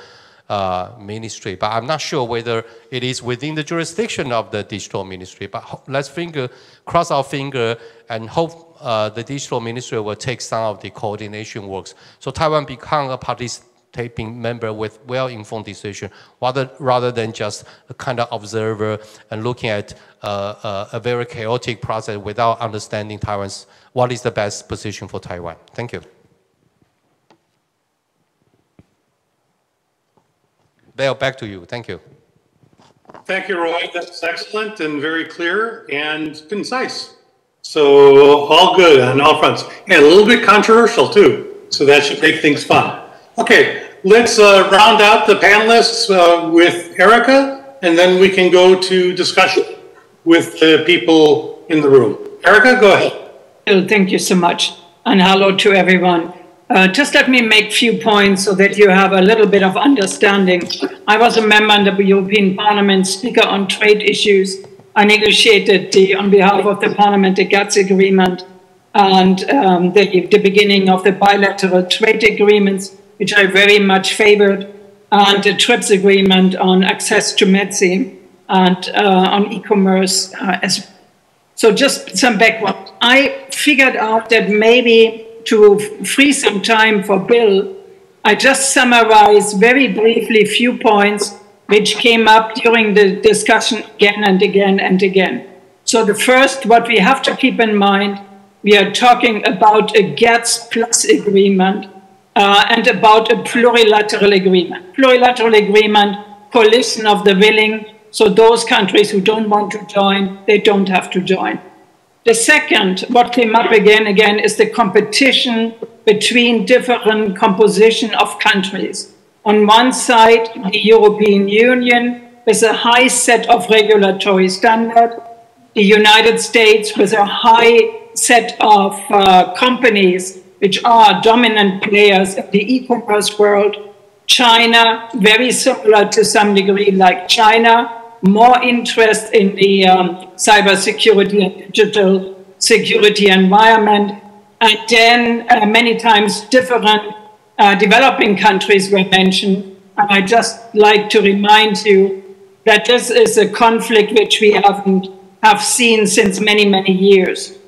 ministry, but I'm not sure whether it is within the jurisdiction of the digital ministry. But let's cross our finger and hope the digital ministry will take some of the coordination works. So Taiwan become a participating member with well-informed decision, rather than just a kind of observer and looking at a very chaotic process without understanding what is the best position for Taiwan. Thank you. Bill, back to you. Thank you. Thank you, Roy. That's excellent and very clear and concise. So all good on all fronts. And a little bit controversial too. So that should make things fun. Okay, let's round out the panelists with Erica, and then we can go to discussion with the people in the room. Erica, go ahead. Well, thank you so much. And hello to everyone. Just let me make a few points so that you have a little bit of understanding. I was a member in the European Parliament, speaker on trade issues. I negotiated on behalf of the Parliament the GATS agreement and the beginning of the bilateral trade agreements, which I very much favored, and the TRIPS agreement on access to medicine and on e-commerce. So just some background. I figured out that maybe to free some time for Bill, I just summarize very briefly a few points which came up during the discussion again and again and again. So the first, what we have to keep in mind, we are talking about a GATS plus agreement and about a plurilateral agreement. Plurilateral agreement, coalition of the willing, so those countries who don't want to join, they don't have to join. The second, what came up again and again, is the competition between different composition of countries. On one side, the European Union with a high set of regulatory standards, the United States with a high set of companies which are dominant players in the e-commerce world, China, very similar to some degree like China, more interest in the cybersecurity and digital security environment, and then many times different developing countries were mentioned. And I just like to remind you that this is a conflict which we have seen since many, many years.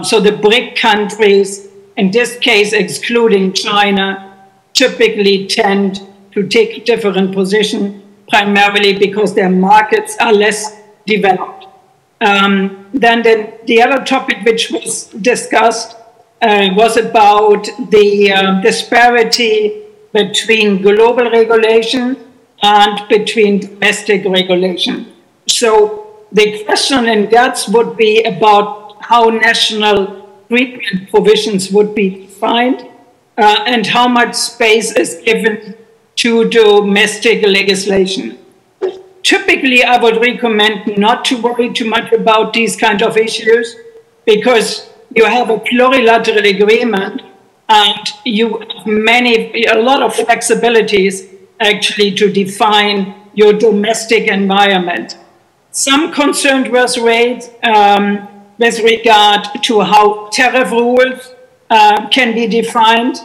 So the BRIC countries, in this case excluding China, typically tend to take a different position, primarily because their markets are less developed. Then the other topic which was discussed was about the disparity between global regulation and between domestic regulation. So the question in GATS would be about how national treatment provisions would be defined and how much space is given to domestic legislation. Typically, I would recommend not to worry too much about these kind of issues because you have a plurilateral agreement and you have a lot of flexibilities actually to define your domestic environment. Some concern was raised with regard to how tariff rules can be defined,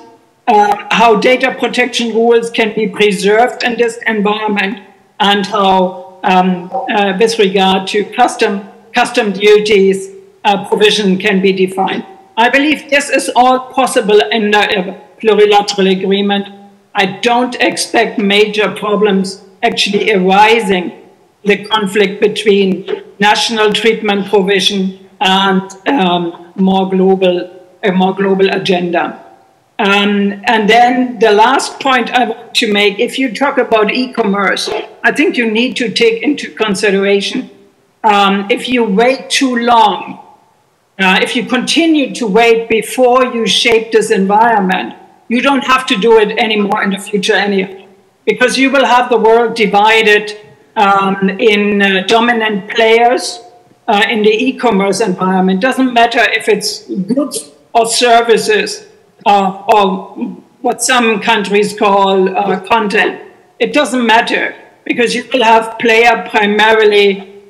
how data protection rules can be preserved in this environment, and how, with regard to custom duties, provision can be defined. I believe this is all possible in a plurilateral agreement. I don't expect major problems actually arising, the conflict between national treatment provision and a more global agenda. And then the last point I want to make, if you talk about e-commerce, I think you need to take into consideration if you wait too long, if you continue to wait before you shape this environment, you don't have to do it anymore in the future anyhow, because you will have the world divided in dominant players in the e-commerce environment. Doesn't matter if it's goods or services or what some countries call content. It doesn't matter because you will have player primarily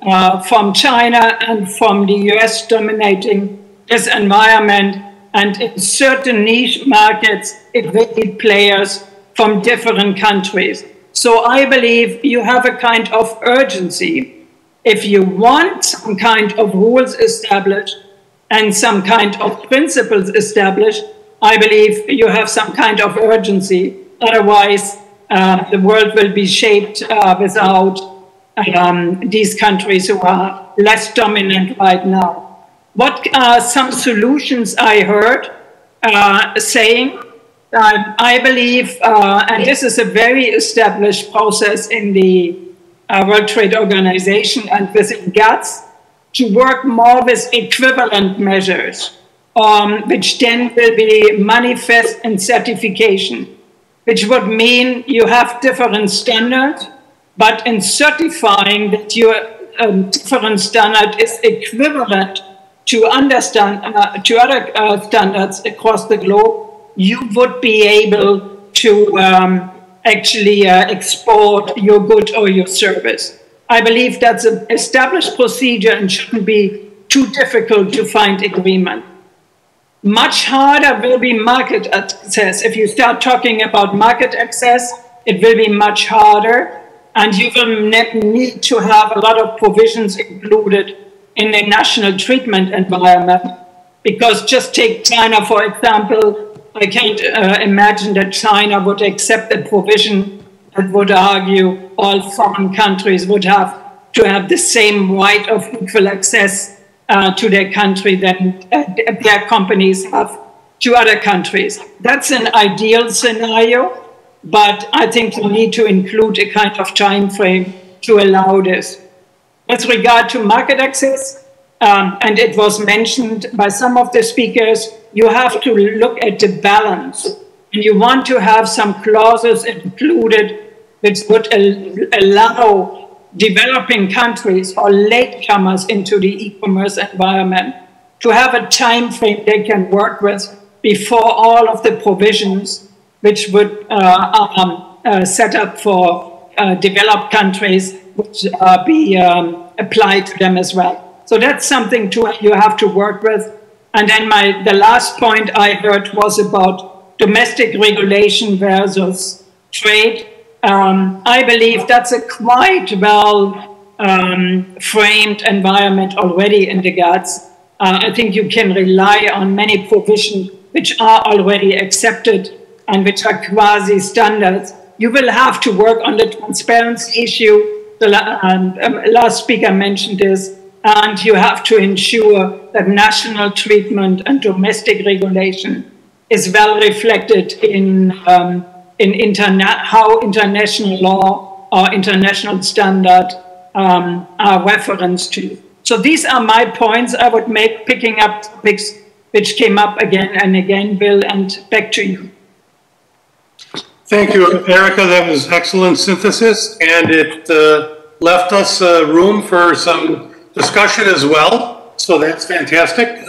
from China and from the US dominating this environment, and in certain niche markets it will be players from different countries. So I believe you have a kind of urgency. If you want some kind of rules established and some kind of principles established, I believe you have some kind of urgency. Otherwise, the world will be shaped without these countries who are less dominant right now. What are some solutions I heard saying? I believe, and this is a very established process in the World Trade Organization and within GATS, to work more with equivalent measures, which then will be manifest in certification, which would mean you have different standards, but in certifying that your different standard is equivalent to other standards across the globe, you would be able to actually export your good or your service. I believe that's an established procedure and shouldn't be too difficult to find agreement. Much harder will be market access. If you start talking about market access, it will be much harder, and you will need to have a lot of provisions included in a national treatment environment. Because just take China, for example, I can't imagine that China would accept a provision that would argue all foreign countries would have to have the same right of equal access to their country than their companies have to other countries. That's an ideal scenario, but I think you need to include a kind of time frame to allow this. With regard to market access, and it was mentioned by some of the speakers, you have to look at the balance. And you want to have some clauses included which would allow developing countries or latecomers into the e-commerce environment to have a time frame they can work with before all of the provisions which would set up for developed countries would be applied to them as well. So that's something you have to work with. And then the last point I heard was about domestic regulation versus trade. I believe that's a quite well framed environment already in the GATS. I think you can rely on many provisions which are already accepted and which are quasi-standards. You will have to work on the transparency issue. The last speaker mentioned this. And you have to ensure that national treatment and domestic regulation is well reflected in how international law or international standard are referenced to. So these are my points I would make, picking up topics which came up again and again. Bill, and back to you. Thank you, Erica. That was excellent synthesis, and it left us room for some discussion as well. So that's fantastic.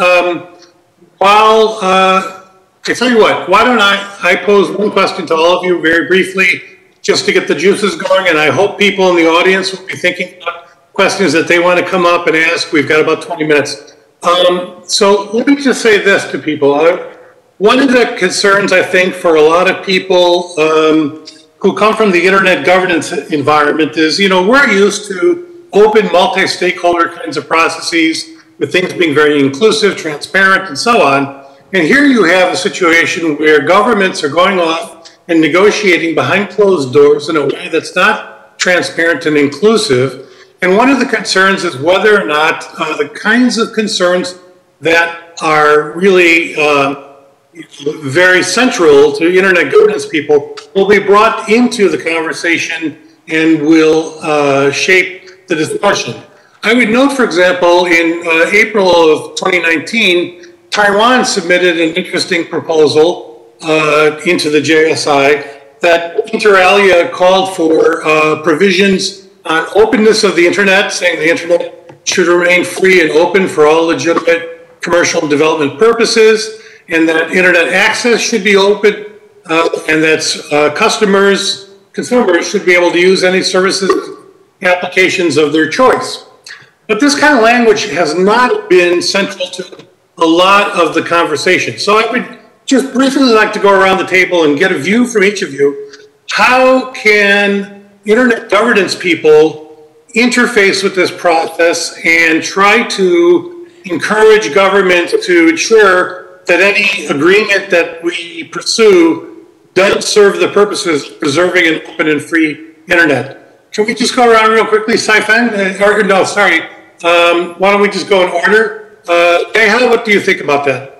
I tell you what, why don't I pose one question to all of you very briefly, just to get the juices going, and I hope people in the audience will be thinking about questions that they want to come up and ask. We've got about 20 minutes. So let me just say this to people. One of the concerns, I think, for a lot of people who come from the internet governance environment is, we're used to open multi-stakeholder kinds of processes with things being very inclusive, transparent, and so on. And here you have a situation where governments are going off and negotiating behind closed doors in a way that's not transparent and inclusive. And one of the concerns is whether or not the kinds of concerns that are really very central to internet governance people will be brought into the conversation and will shape the discussion. I would note, for example, in April of 2019, Taiwan submitted an interesting proposal into the JSI that inter alia called for provisions on openness of the internet, saying the internet should remain free and open for all legitimate commercial and development purposes, and that internet access should be open, and that consumers should be able to use any services, applications of their choice. But this kind of language has not been central to a lot of the conversation. So I would just briefly like to go around the table and get a view from each of you. How can internet governance people interface with this process and try to encourage government to ensure that any agreement that we pursue does serve the purposes of preserving an open and free internet? Can we just go around real quickly, Saifan? No, sorry. Why don't we just go in order? Neha, what do you think about that?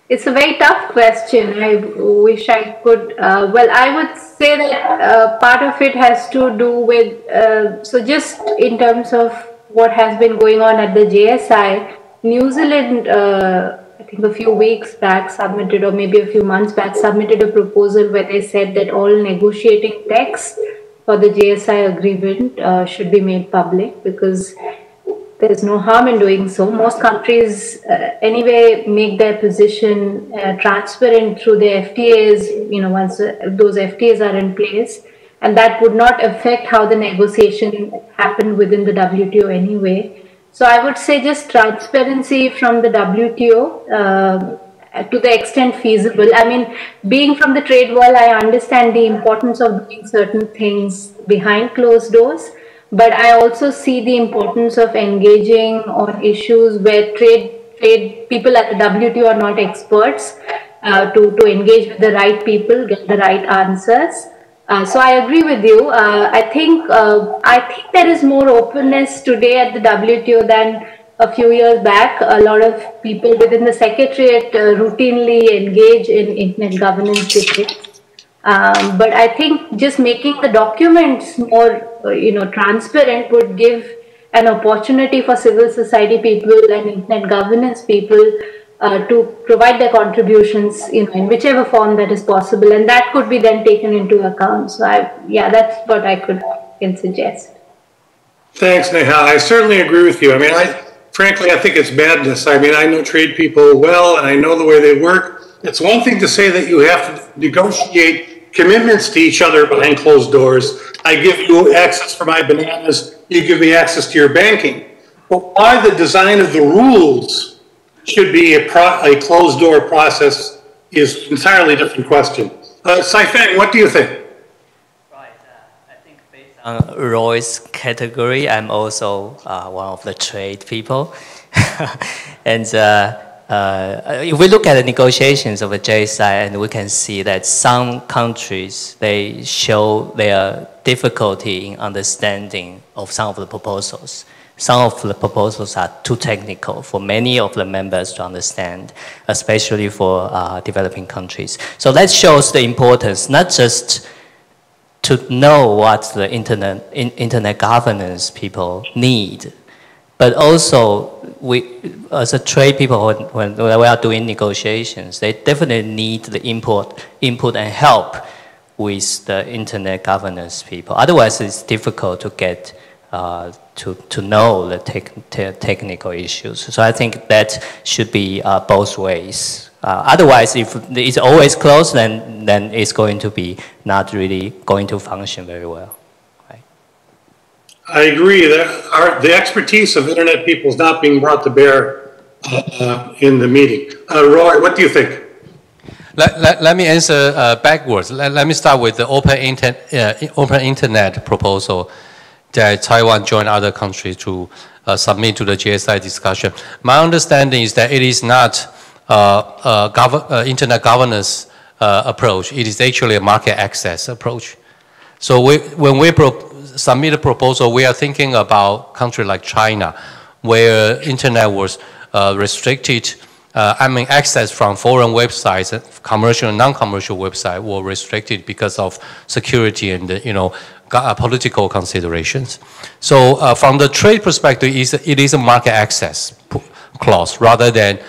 It's a very tough question. I wish I could. Well, I would say that part of it has to do with, so just in terms of what has been going on at the JSI, New Zealand, I think a few weeks back submitted, or maybe a few months back, submitted a proposal where they said that all negotiating text for the JSI agreement should be made public, because there's no harm in doing so. Most countries anyway make their position transparent through the FTAs, once those FTAs are in place, and that would not affect how the negotiation happened within the WTO anyway. So I would say just transparency from the WTO to the extent feasible. I mean, being from the trade world, I understand the importance of doing certain things behind closed doors, but I also see the importance of engaging on issues where trade people at the WTO are not experts, to engage with the right people, get the right answers. So I agree with you. I think there is more openness today at the WTO than a few years back. A lot of people within the Secretariat routinely engage in internet governance debates. But I think just making the documents more, transparent would give an opportunity for civil society people and internet governance people to provide their contributions, in whichever form that is possible, and that could be then taken into account. So, that's what I can suggest. Thanks, Neha. I certainly agree with you. I mean, frankly, I think it's madness. I mean, I know trade people well, and I know the way they work. It's one thing to say that you have to negotiate commitments to each other behind closed doors. I give you access for my bananas, you give me access to your banking. But why the design of the rules should be a closed-door process is an entirely different question. Saifeng, what do you think? Right. I think based on Roy's category, I'm also one of the trade people. And if we look at the negotiations of the JSI, and we can see that some countries, they show their difficulty in understanding of some of the proposals. Some of the proposals are too technical for many of the members to understand, especially for developing countries. So that shows the importance, not just to know what the internet governance people need, but also as a trade people, when we are doing negotiations, they definitely need the input and help with the internet governance people. Otherwise, it's difficult to get to know the technical issues. So I think that should be both ways. Otherwise, if it's always closed, then it's going to be not really going to function very well. Right? I agree that the expertise of internet people is not being brought to bear in the meeting. Roy, what do you think? Let me answer backwards. Let me start with the open internet proposal that Taiwan joined other countries to submit to the GSI discussion. My understanding is that it is not internet governance approach. It is actually a market access approach. So when we submit a proposal, we are thinking about countries like China, where internet was restricted. Access from foreign websites, commercial and non-commercial websites were restricted because of security and political considerations. So from the trade perspective, it is a market access clause rather than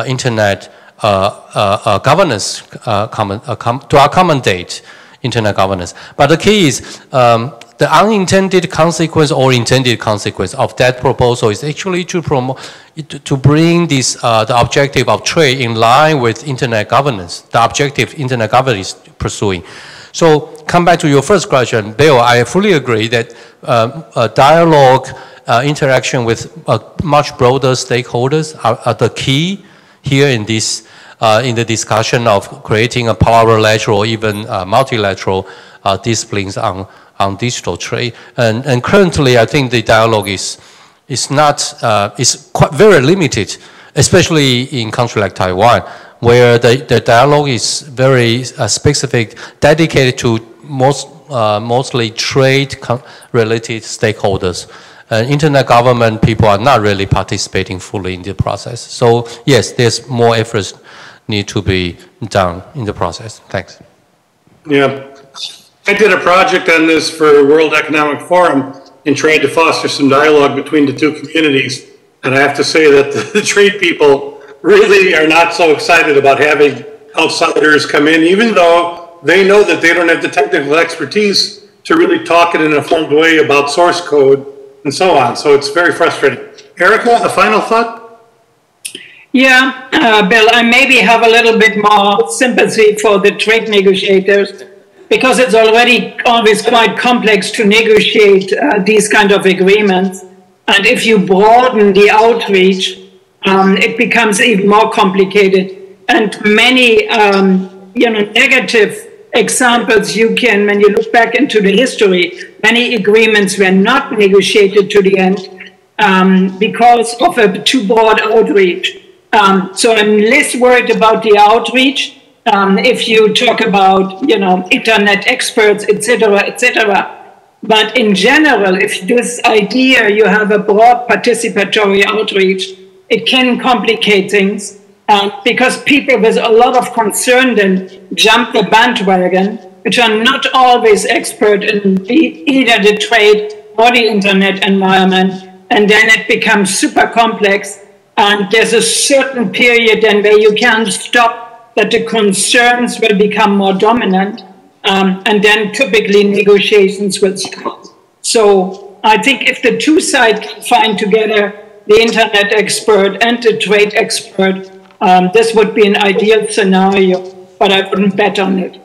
internet governance to accommodate internet governance. But the key is the unintended consequence or intended consequence of that proposal is actually to bring this the objective of trade in line with internet governance, the objective internet governance is pursuing. So come back to your first question, Bill, I fully agree that dialogue, interaction with much broader stakeholders are the key here in this in the discussion of creating a plurilateral or even multilateral disciplines on digital trade. And currently, I think the dialogue is quite very limited, especially in countries like Taiwan, where the dialogue is very specific, dedicated to mostly trade-related stakeholders. Internet government people are not really participating fully in the process. So yes, there's more efforts need to be done in the process. Thanks. Yeah, I did a project on this for World Economic Forum and tried to foster some dialogue between the two communities. And I have to say that the trade people really are not so excited about having outsiders come in, even though they know that they don't have the technical expertise to really talk in an informed way about source code and so on. So it's very frustrating. Erica, a final thought? Yeah, Bill, I maybe have a little bit more sympathy for the trade negotiators because it's already always quite complex to negotiate these kind of agreements. And if you broaden the outreach, it becomes even more complicated. And many, negative examples you can, when you look back into the history, many agreements were not negotiated to the end because of a too broad outreach. So I'm less worried about the outreach if you talk about, internet experts, etc., etc. But in general, if this idea you have a broad participatory outreach, it can complicate things because people with a lot of concern then jump the bandwagon, which are not always expert in either the trade or the internet environment, and then it becomes super complex, and there's a certain period then where you can't stop that the concerns will become more dominant. And then typically negotiations will start. So I think if the two sides can find together the internet expert and the trade expert, this would be an ideal scenario, but I wouldn't bet on it.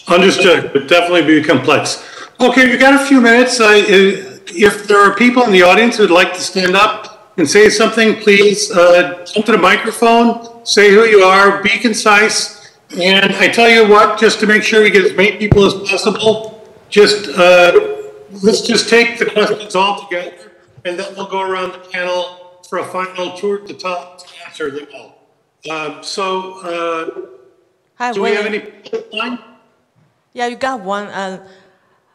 Understood, but definitely be complex. Okay, we've got a few minutes. If there are people in the audience who'd like to stand up and say something, please come to the microphone, say who you are, be concise. And I tell you what, just to make sure we get as many people as possible, let's just take the questions all together, and then we'll go around the panel for a final tour at the top to answer them all. Hi, do we have any line? Yeah, you got one.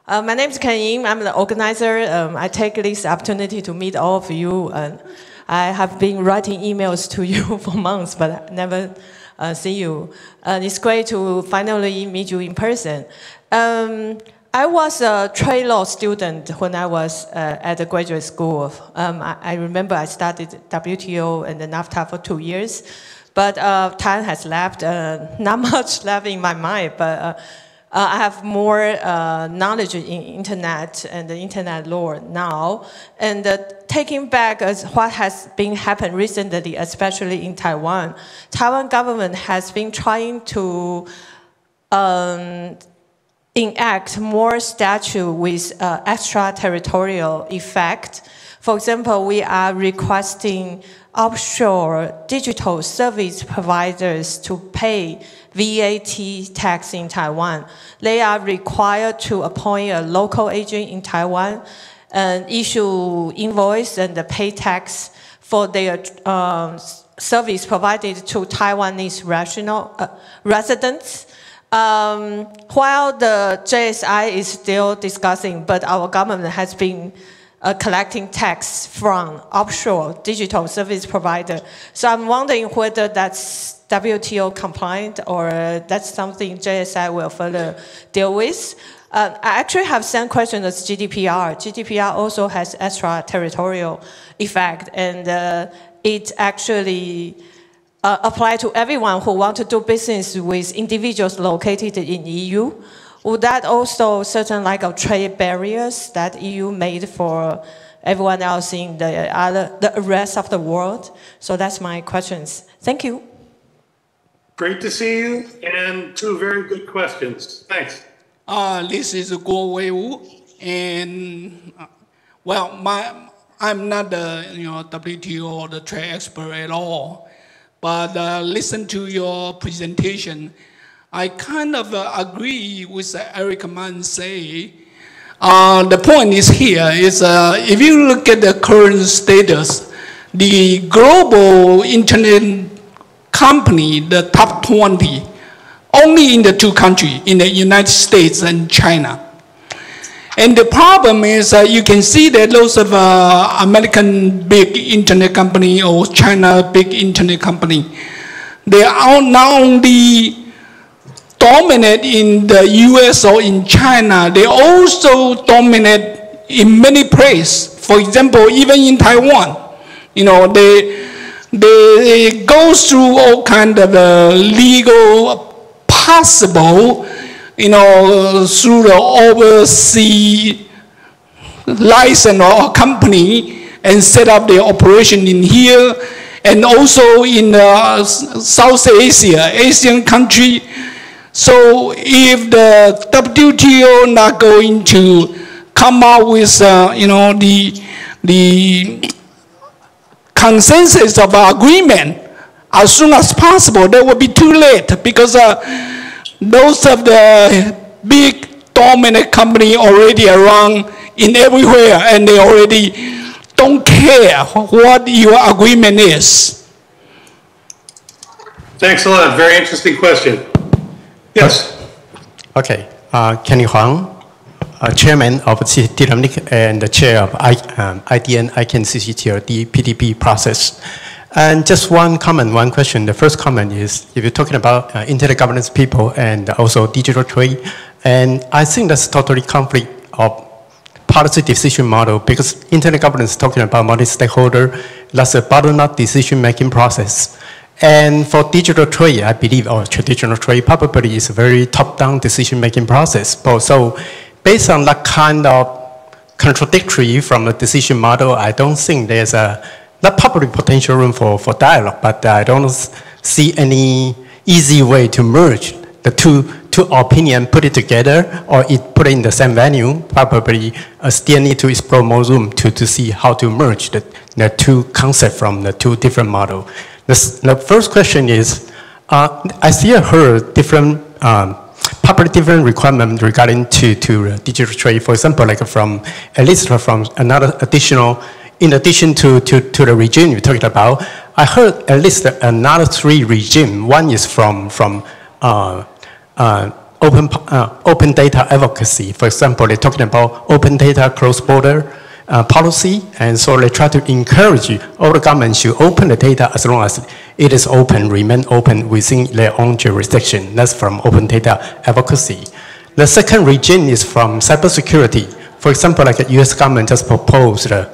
My name is Ken Ying. I'm the organizer. I take this opportunity to meet all of you. I have been writing emails to you for months, but I never see you. It's great to finally meet you in person. I was a trade law student when I was at the graduate school. I remember I studied WTO and the NAFTA for 2 years, but time has left. Not much left in my mind, but I have more knowledge in internet and the internet law now. And taking back what has been happened recently, especially in Taiwan, Taiwan government has been trying to enact more statute with extraterritorial effect. For example, we are requesting offshore digital service providers to pay VAT tax in Taiwan. They are required to appoint a local agent in Taiwan and issue invoice and pay tax for their service provided to Taiwanese residents. While the JSI is still discussing, but our government has been collecting tax from offshore digital service provider. So I'm wondering whether that's WTO compliant or that's something JSI will further deal with. I actually have same question as GDPR. GDPR also has extraterritorial effect, and it actually apply to everyone who want to do business with individuals located in EU. Would that also certain like of trade barriers that EU made for everyone else in the rest of the world? So that's my questions. Thank you. Great to see you, and two very good questions. Thanks. This is Guo Wei-Wu, and well, I'm not the WTO or the trade expert at all, but listen to your presentation. I kind of agree with Eric Mann say. The point is here is if you look at the current status, the global internet company, the top 20, only in the two countries, in the United States and China. And the problem is you can see that those of American big internet company or China big internet company, they are not only dominate in the US or in China, they also dominate in many places. For example, even in Taiwan, they go through all kind of legal possible, through the overseas license or company and set up their operation in here, and also in South Asia, Asian country. So if the WTO not going to come out with, the consensus of agreement as soon as possible, that will be too late, because those of the big dominant company already around in everywhere, and they already don't care what your agreement is. Thanks a lot. Very interesting question. Yes. Okay. Kenny Huang, Chairman of TWIGF and the Chair of IDN, ICANN CCTLD PDP process. And just one comment, one question. The first comment is, if you're talking about internet governance people and also digital trade, and I think that's totally conflict of policy decision model, because internet governance is talking about multi-stakeholder, that's a bottom-up decision-making process. And for digital trade, I believe, or traditional trade, probably is a very top-down decision-making process. So based on that kind of contradictory from the decision model, I don't think there's not probably potential room for dialogue, but I don't see any easy way to merge the two opinions, put it together, or put it in the same venue. Probably still need to explore more room to see how to merge the two concepts from the two different models. The first question is, I still heard different, probably different requirements regarding to digital trade. For example, like at least from another additional, in addition to the regime you talked about, I heard at least another 3 regimes. One is from open data advocacy. For example, they're talking about open data cross-border policy, and so they try to encourage all the governments to open the data as long as it is open, remain open within their own jurisdiction. That's from open data advocacy. The second regime is from cybersecurity. For example, like the US government just proposed a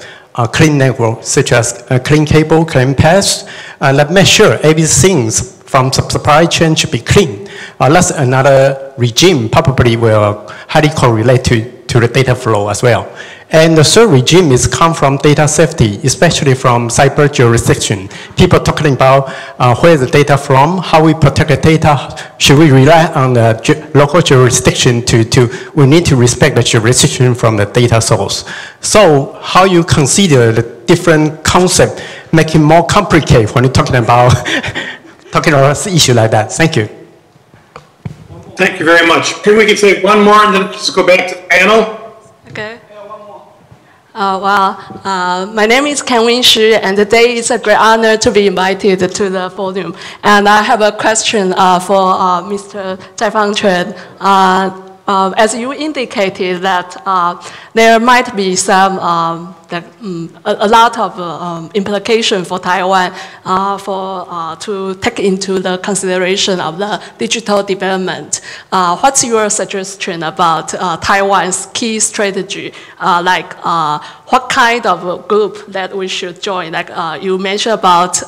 clean network, such as a clean cable, clean path, and that make sure everything from supply chain should be clean. That's another regime, probably will highly correlate to the data flow as well. And the third regime is come from data safety, especially from cyber jurisdiction. People talking about where the data from, how we protect the data. Should we rely on the local jurisdiction we need to respect the jurisdiction from the data source. So how you consider the different concept, make it more complicated when you're talking about issue like that. Thank you. Thank you very much. Can we take one more and then just go back to the panel? Okay. My name is Ken Win Shi, and today is a great honor to be invited to the podium. And I have a question for Mr. Zhaifang Chen. As you indicated that there might be some, a lot of implication for Taiwan to take into the consideration of the digital development. What's your suggestion about Taiwan's key strategy? What kind of group that we should join? Like you mentioned about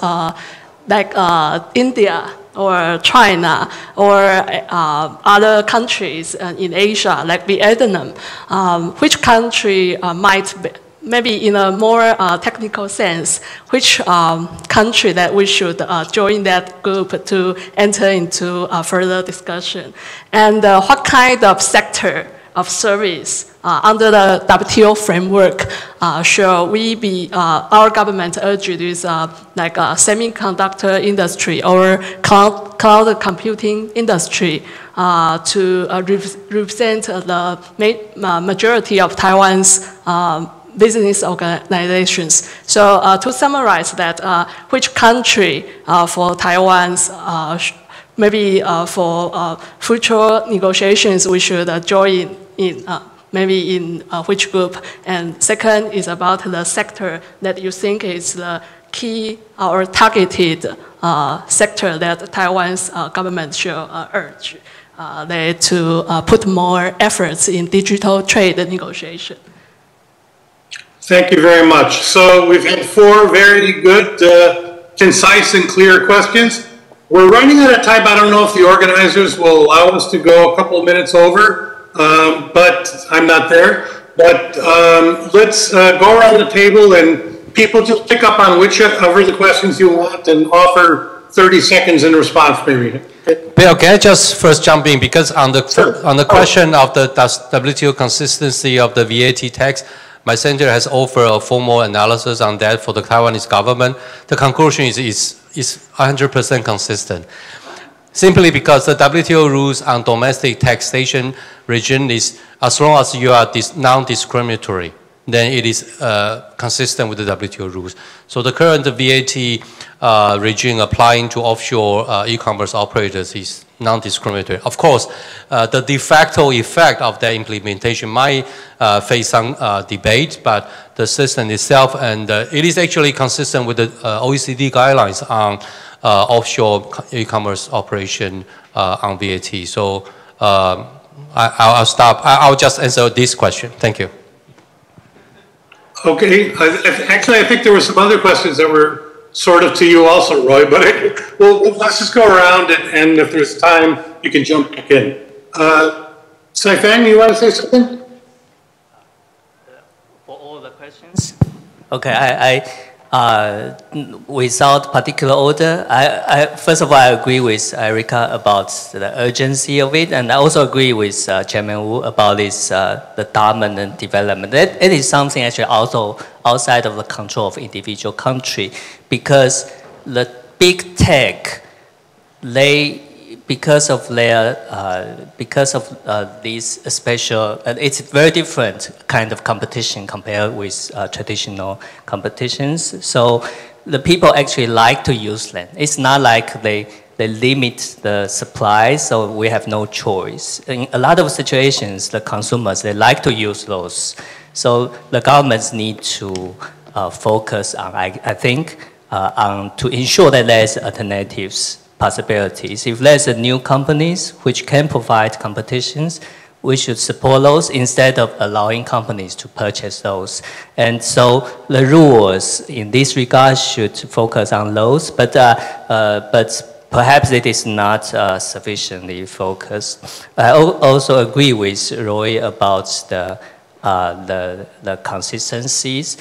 India, or China, or other countries in Asia, like Vietnam. Which country might be, maybe in a more technical sense, which country that we should join that group to enter into further discussion? And what kind of sector of service under the WTO framework shall we be, our government urge this semiconductor industry or cloud computing industry to represent the majority of Taiwan's business organizations. So to summarize that, which country for Taiwan's maybe for future negotiations we should join in, maybe in which group? And second is about the sector that you think is the key or targeted sector that Taiwan's government should urge to put more efforts in digital trade negotiation. Thank you very much. So we've had 4 very good, concise and clear questions. We're running out of time. I don't know if the organizers will allow us to go a couple of minutes over. But I'm not there. But let's go around the table and people just pick up on whichever the questions you want and offer 30 seconds in response, maybe. Bill, can I just first jump in? Because on the question of the WTO consistency of the VAT tax, my center has offered a formal analysis on that for the Taiwanese government. The conclusion is 100% consistent. Simply because the WTO rules on domestic taxation regime is as long as you are non-discriminatory. then it is consistent with the WTO rules. So the current VAT regime applying to offshore e-commerce operators is non-discriminatory. Of course, the de facto effect of that implementation might face some debate, but the system itself, and it is actually consistent with the OECD guidelines on offshore e-commerce operation on VAT. So I'll stop. I'll just answer this question. Thank you. Okay. Actually, I think there were some other questions that were sort of to you also, Roy, but well, let's just go around and if there's time, you can jump back in. Saifan, you want to say something? For all the questions? Okay, without particular order, first of all, I agree with Erica about the urgency of it, and I also agree with Chairman Wu about this, the dominant development. It is something actually also outside of the control of individual country, because the big tech, because of these special, it's very different kind of competition compared with traditional competitions. So the people actually like to use them. It's not like they limit the supply, so we have no choice. In a lot of situations, the consumers, they like to use those. So the governments need to focus on, I think, to ensure that there's alternatives, possibilities. If there's a new companies which can provide competitions, we should support those instead of allowing companies to purchase those. And so the rules in this regard should focus on those, but perhaps it is not sufficiently focused. I also agree with Roy about the consistencies.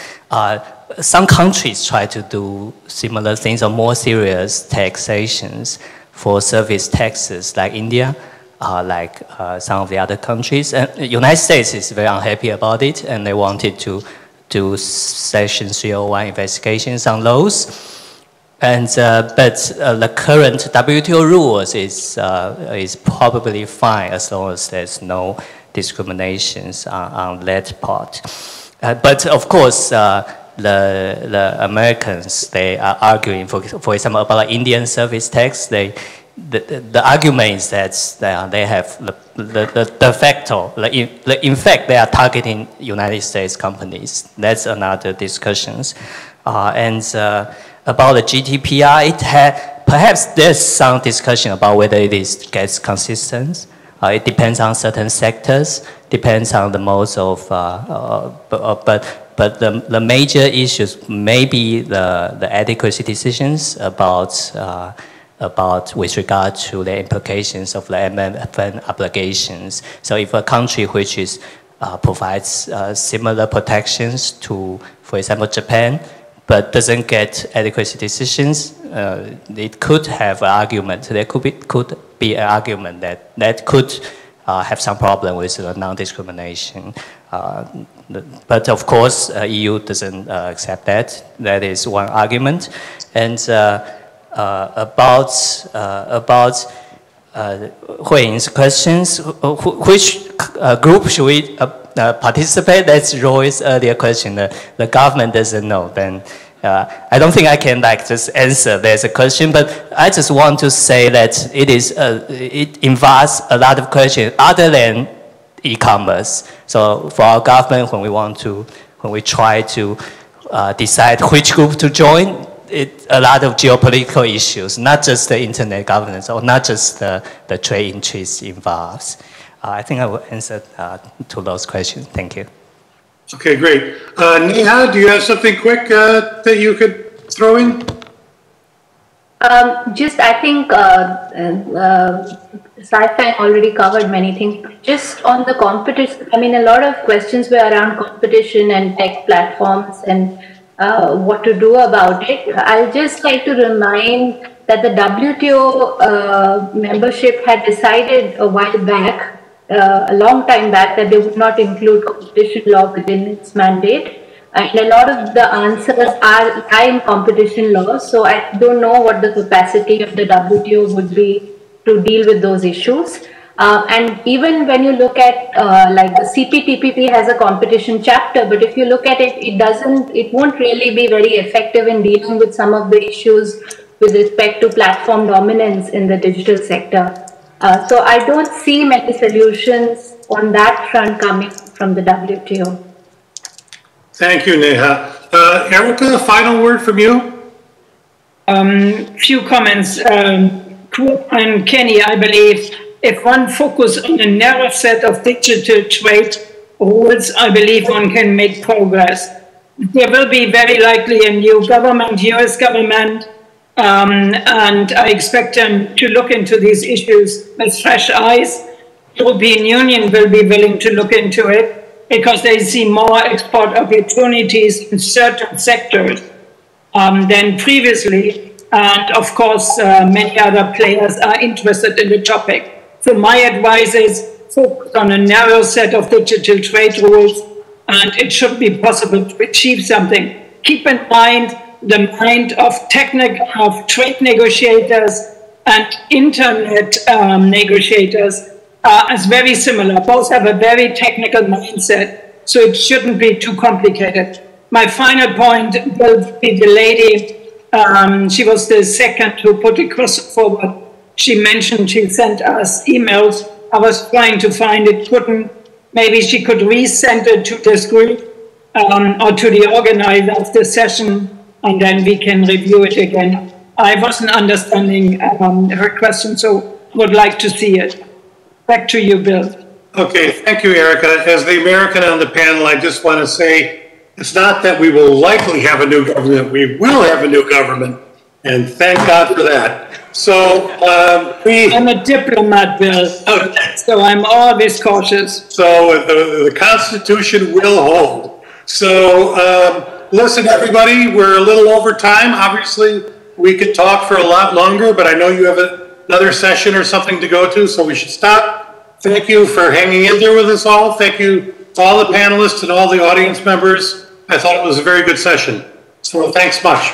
Some countries try to do similar things or more serious taxations for service taxes, like India, like some of the other countries. And the United States is very unhappy about it, and they wanted to do Section 301 investigations on those. And but the current WTO rules is probably fine as long as there's no discriminations on that part. But of course, the Americans, they are arguing, for example, about Indian service tax. The argument is that they have de facto, in fact, they are targeting United States companies. That's another discussions. And about the GDPR, perhaps there's some discussion about whether it gets consistent. It depends on certain sectors, depends on the modes of, but the major issues may be the adequacy decisions about with regard to the implications of the MFN obligations. So if a country which is provides similar protections to, for example, Japan, but doesn't get adequacy decisions, it could have an argument. There could be an argument that could have some problem with non-discrimination. But of course, EU doesn't accept that. That is one argument. And about Hui Ying's questions, which group should we participate? That's Roy's earlier question. The government doesn't know. Then I don't think I can just answer. There's a question, but I just want to say that it involves a lot of questions other than e-commerce. So for our government, when we try to decide which group to join, a lot of geopolitical issues, not just the internet governance or not just the trade interests involved. I think I will answer to those questions. Thank you. Okay, great. Neha, do you have something quick that you could throw in? Just, I think Saifan already covered many things. Just on the competition, I mean, a lot of questions were around competition and tech platforms and what to do about it. I'll just like to remind that the WTO membership had decided a while back, a long time back, that they would not include competition law within its mandate. And a lot of the answers are in competition law. So I don't know what the capacity of the WTO would be to deal with those issues. And even when you look at like the CPTPP has a competition chapter, but if you look at it, it won't really be very effective in dealing with some of the issues with respect to platform dominance in the digital sector. So I don't see many solutions on that front coming from the WTO. Thank you, Neha. Erica, final word from you? Few comments. And Kenny, I believe if one focuses on a narrow set of digital trade rules, I believe one can make progress. There will be very likely a new government, US government, and I expect them to look into these issues with fresh eyes. The European Union will be willing to look into it because they see more export opportunities in certain sectors than previously. And of course, many other players are interested in the topic. So my advice is focus on a narrow set of digital trade rules, and it should be possible to achieve something. Keep in mind the mind of trade negotiators and internet negotiators is very similar. Both have a very technical mindset, so it shouldn't be too complicated. My final point will be the lady. She was the second to put the question forward. She mentioned she sent us emails. I was trying to find it, couldn't. Maybe she could resend it to this group or to the organizer of the session, and then we can review it again. I wasn't understanding her question, so would like to see it. Back to you, Bill. Okay, thank you, Erica. As the American on the panel, I just want to say, it's not that we will likely have a new government, we will have a new government, and thank God for that. So I'm a diplomat, Bill, so I'm always cautious. So the Constitution will hold. So listen, everybody, we're a little over time. Obviously, we could talk for a lot longer, but I know you have another session or something to go to, so we should stop. Thank you for hanging in there with us all. Thank you to all the panelists and all the audience members. I thought it was a very good session. So thanks much.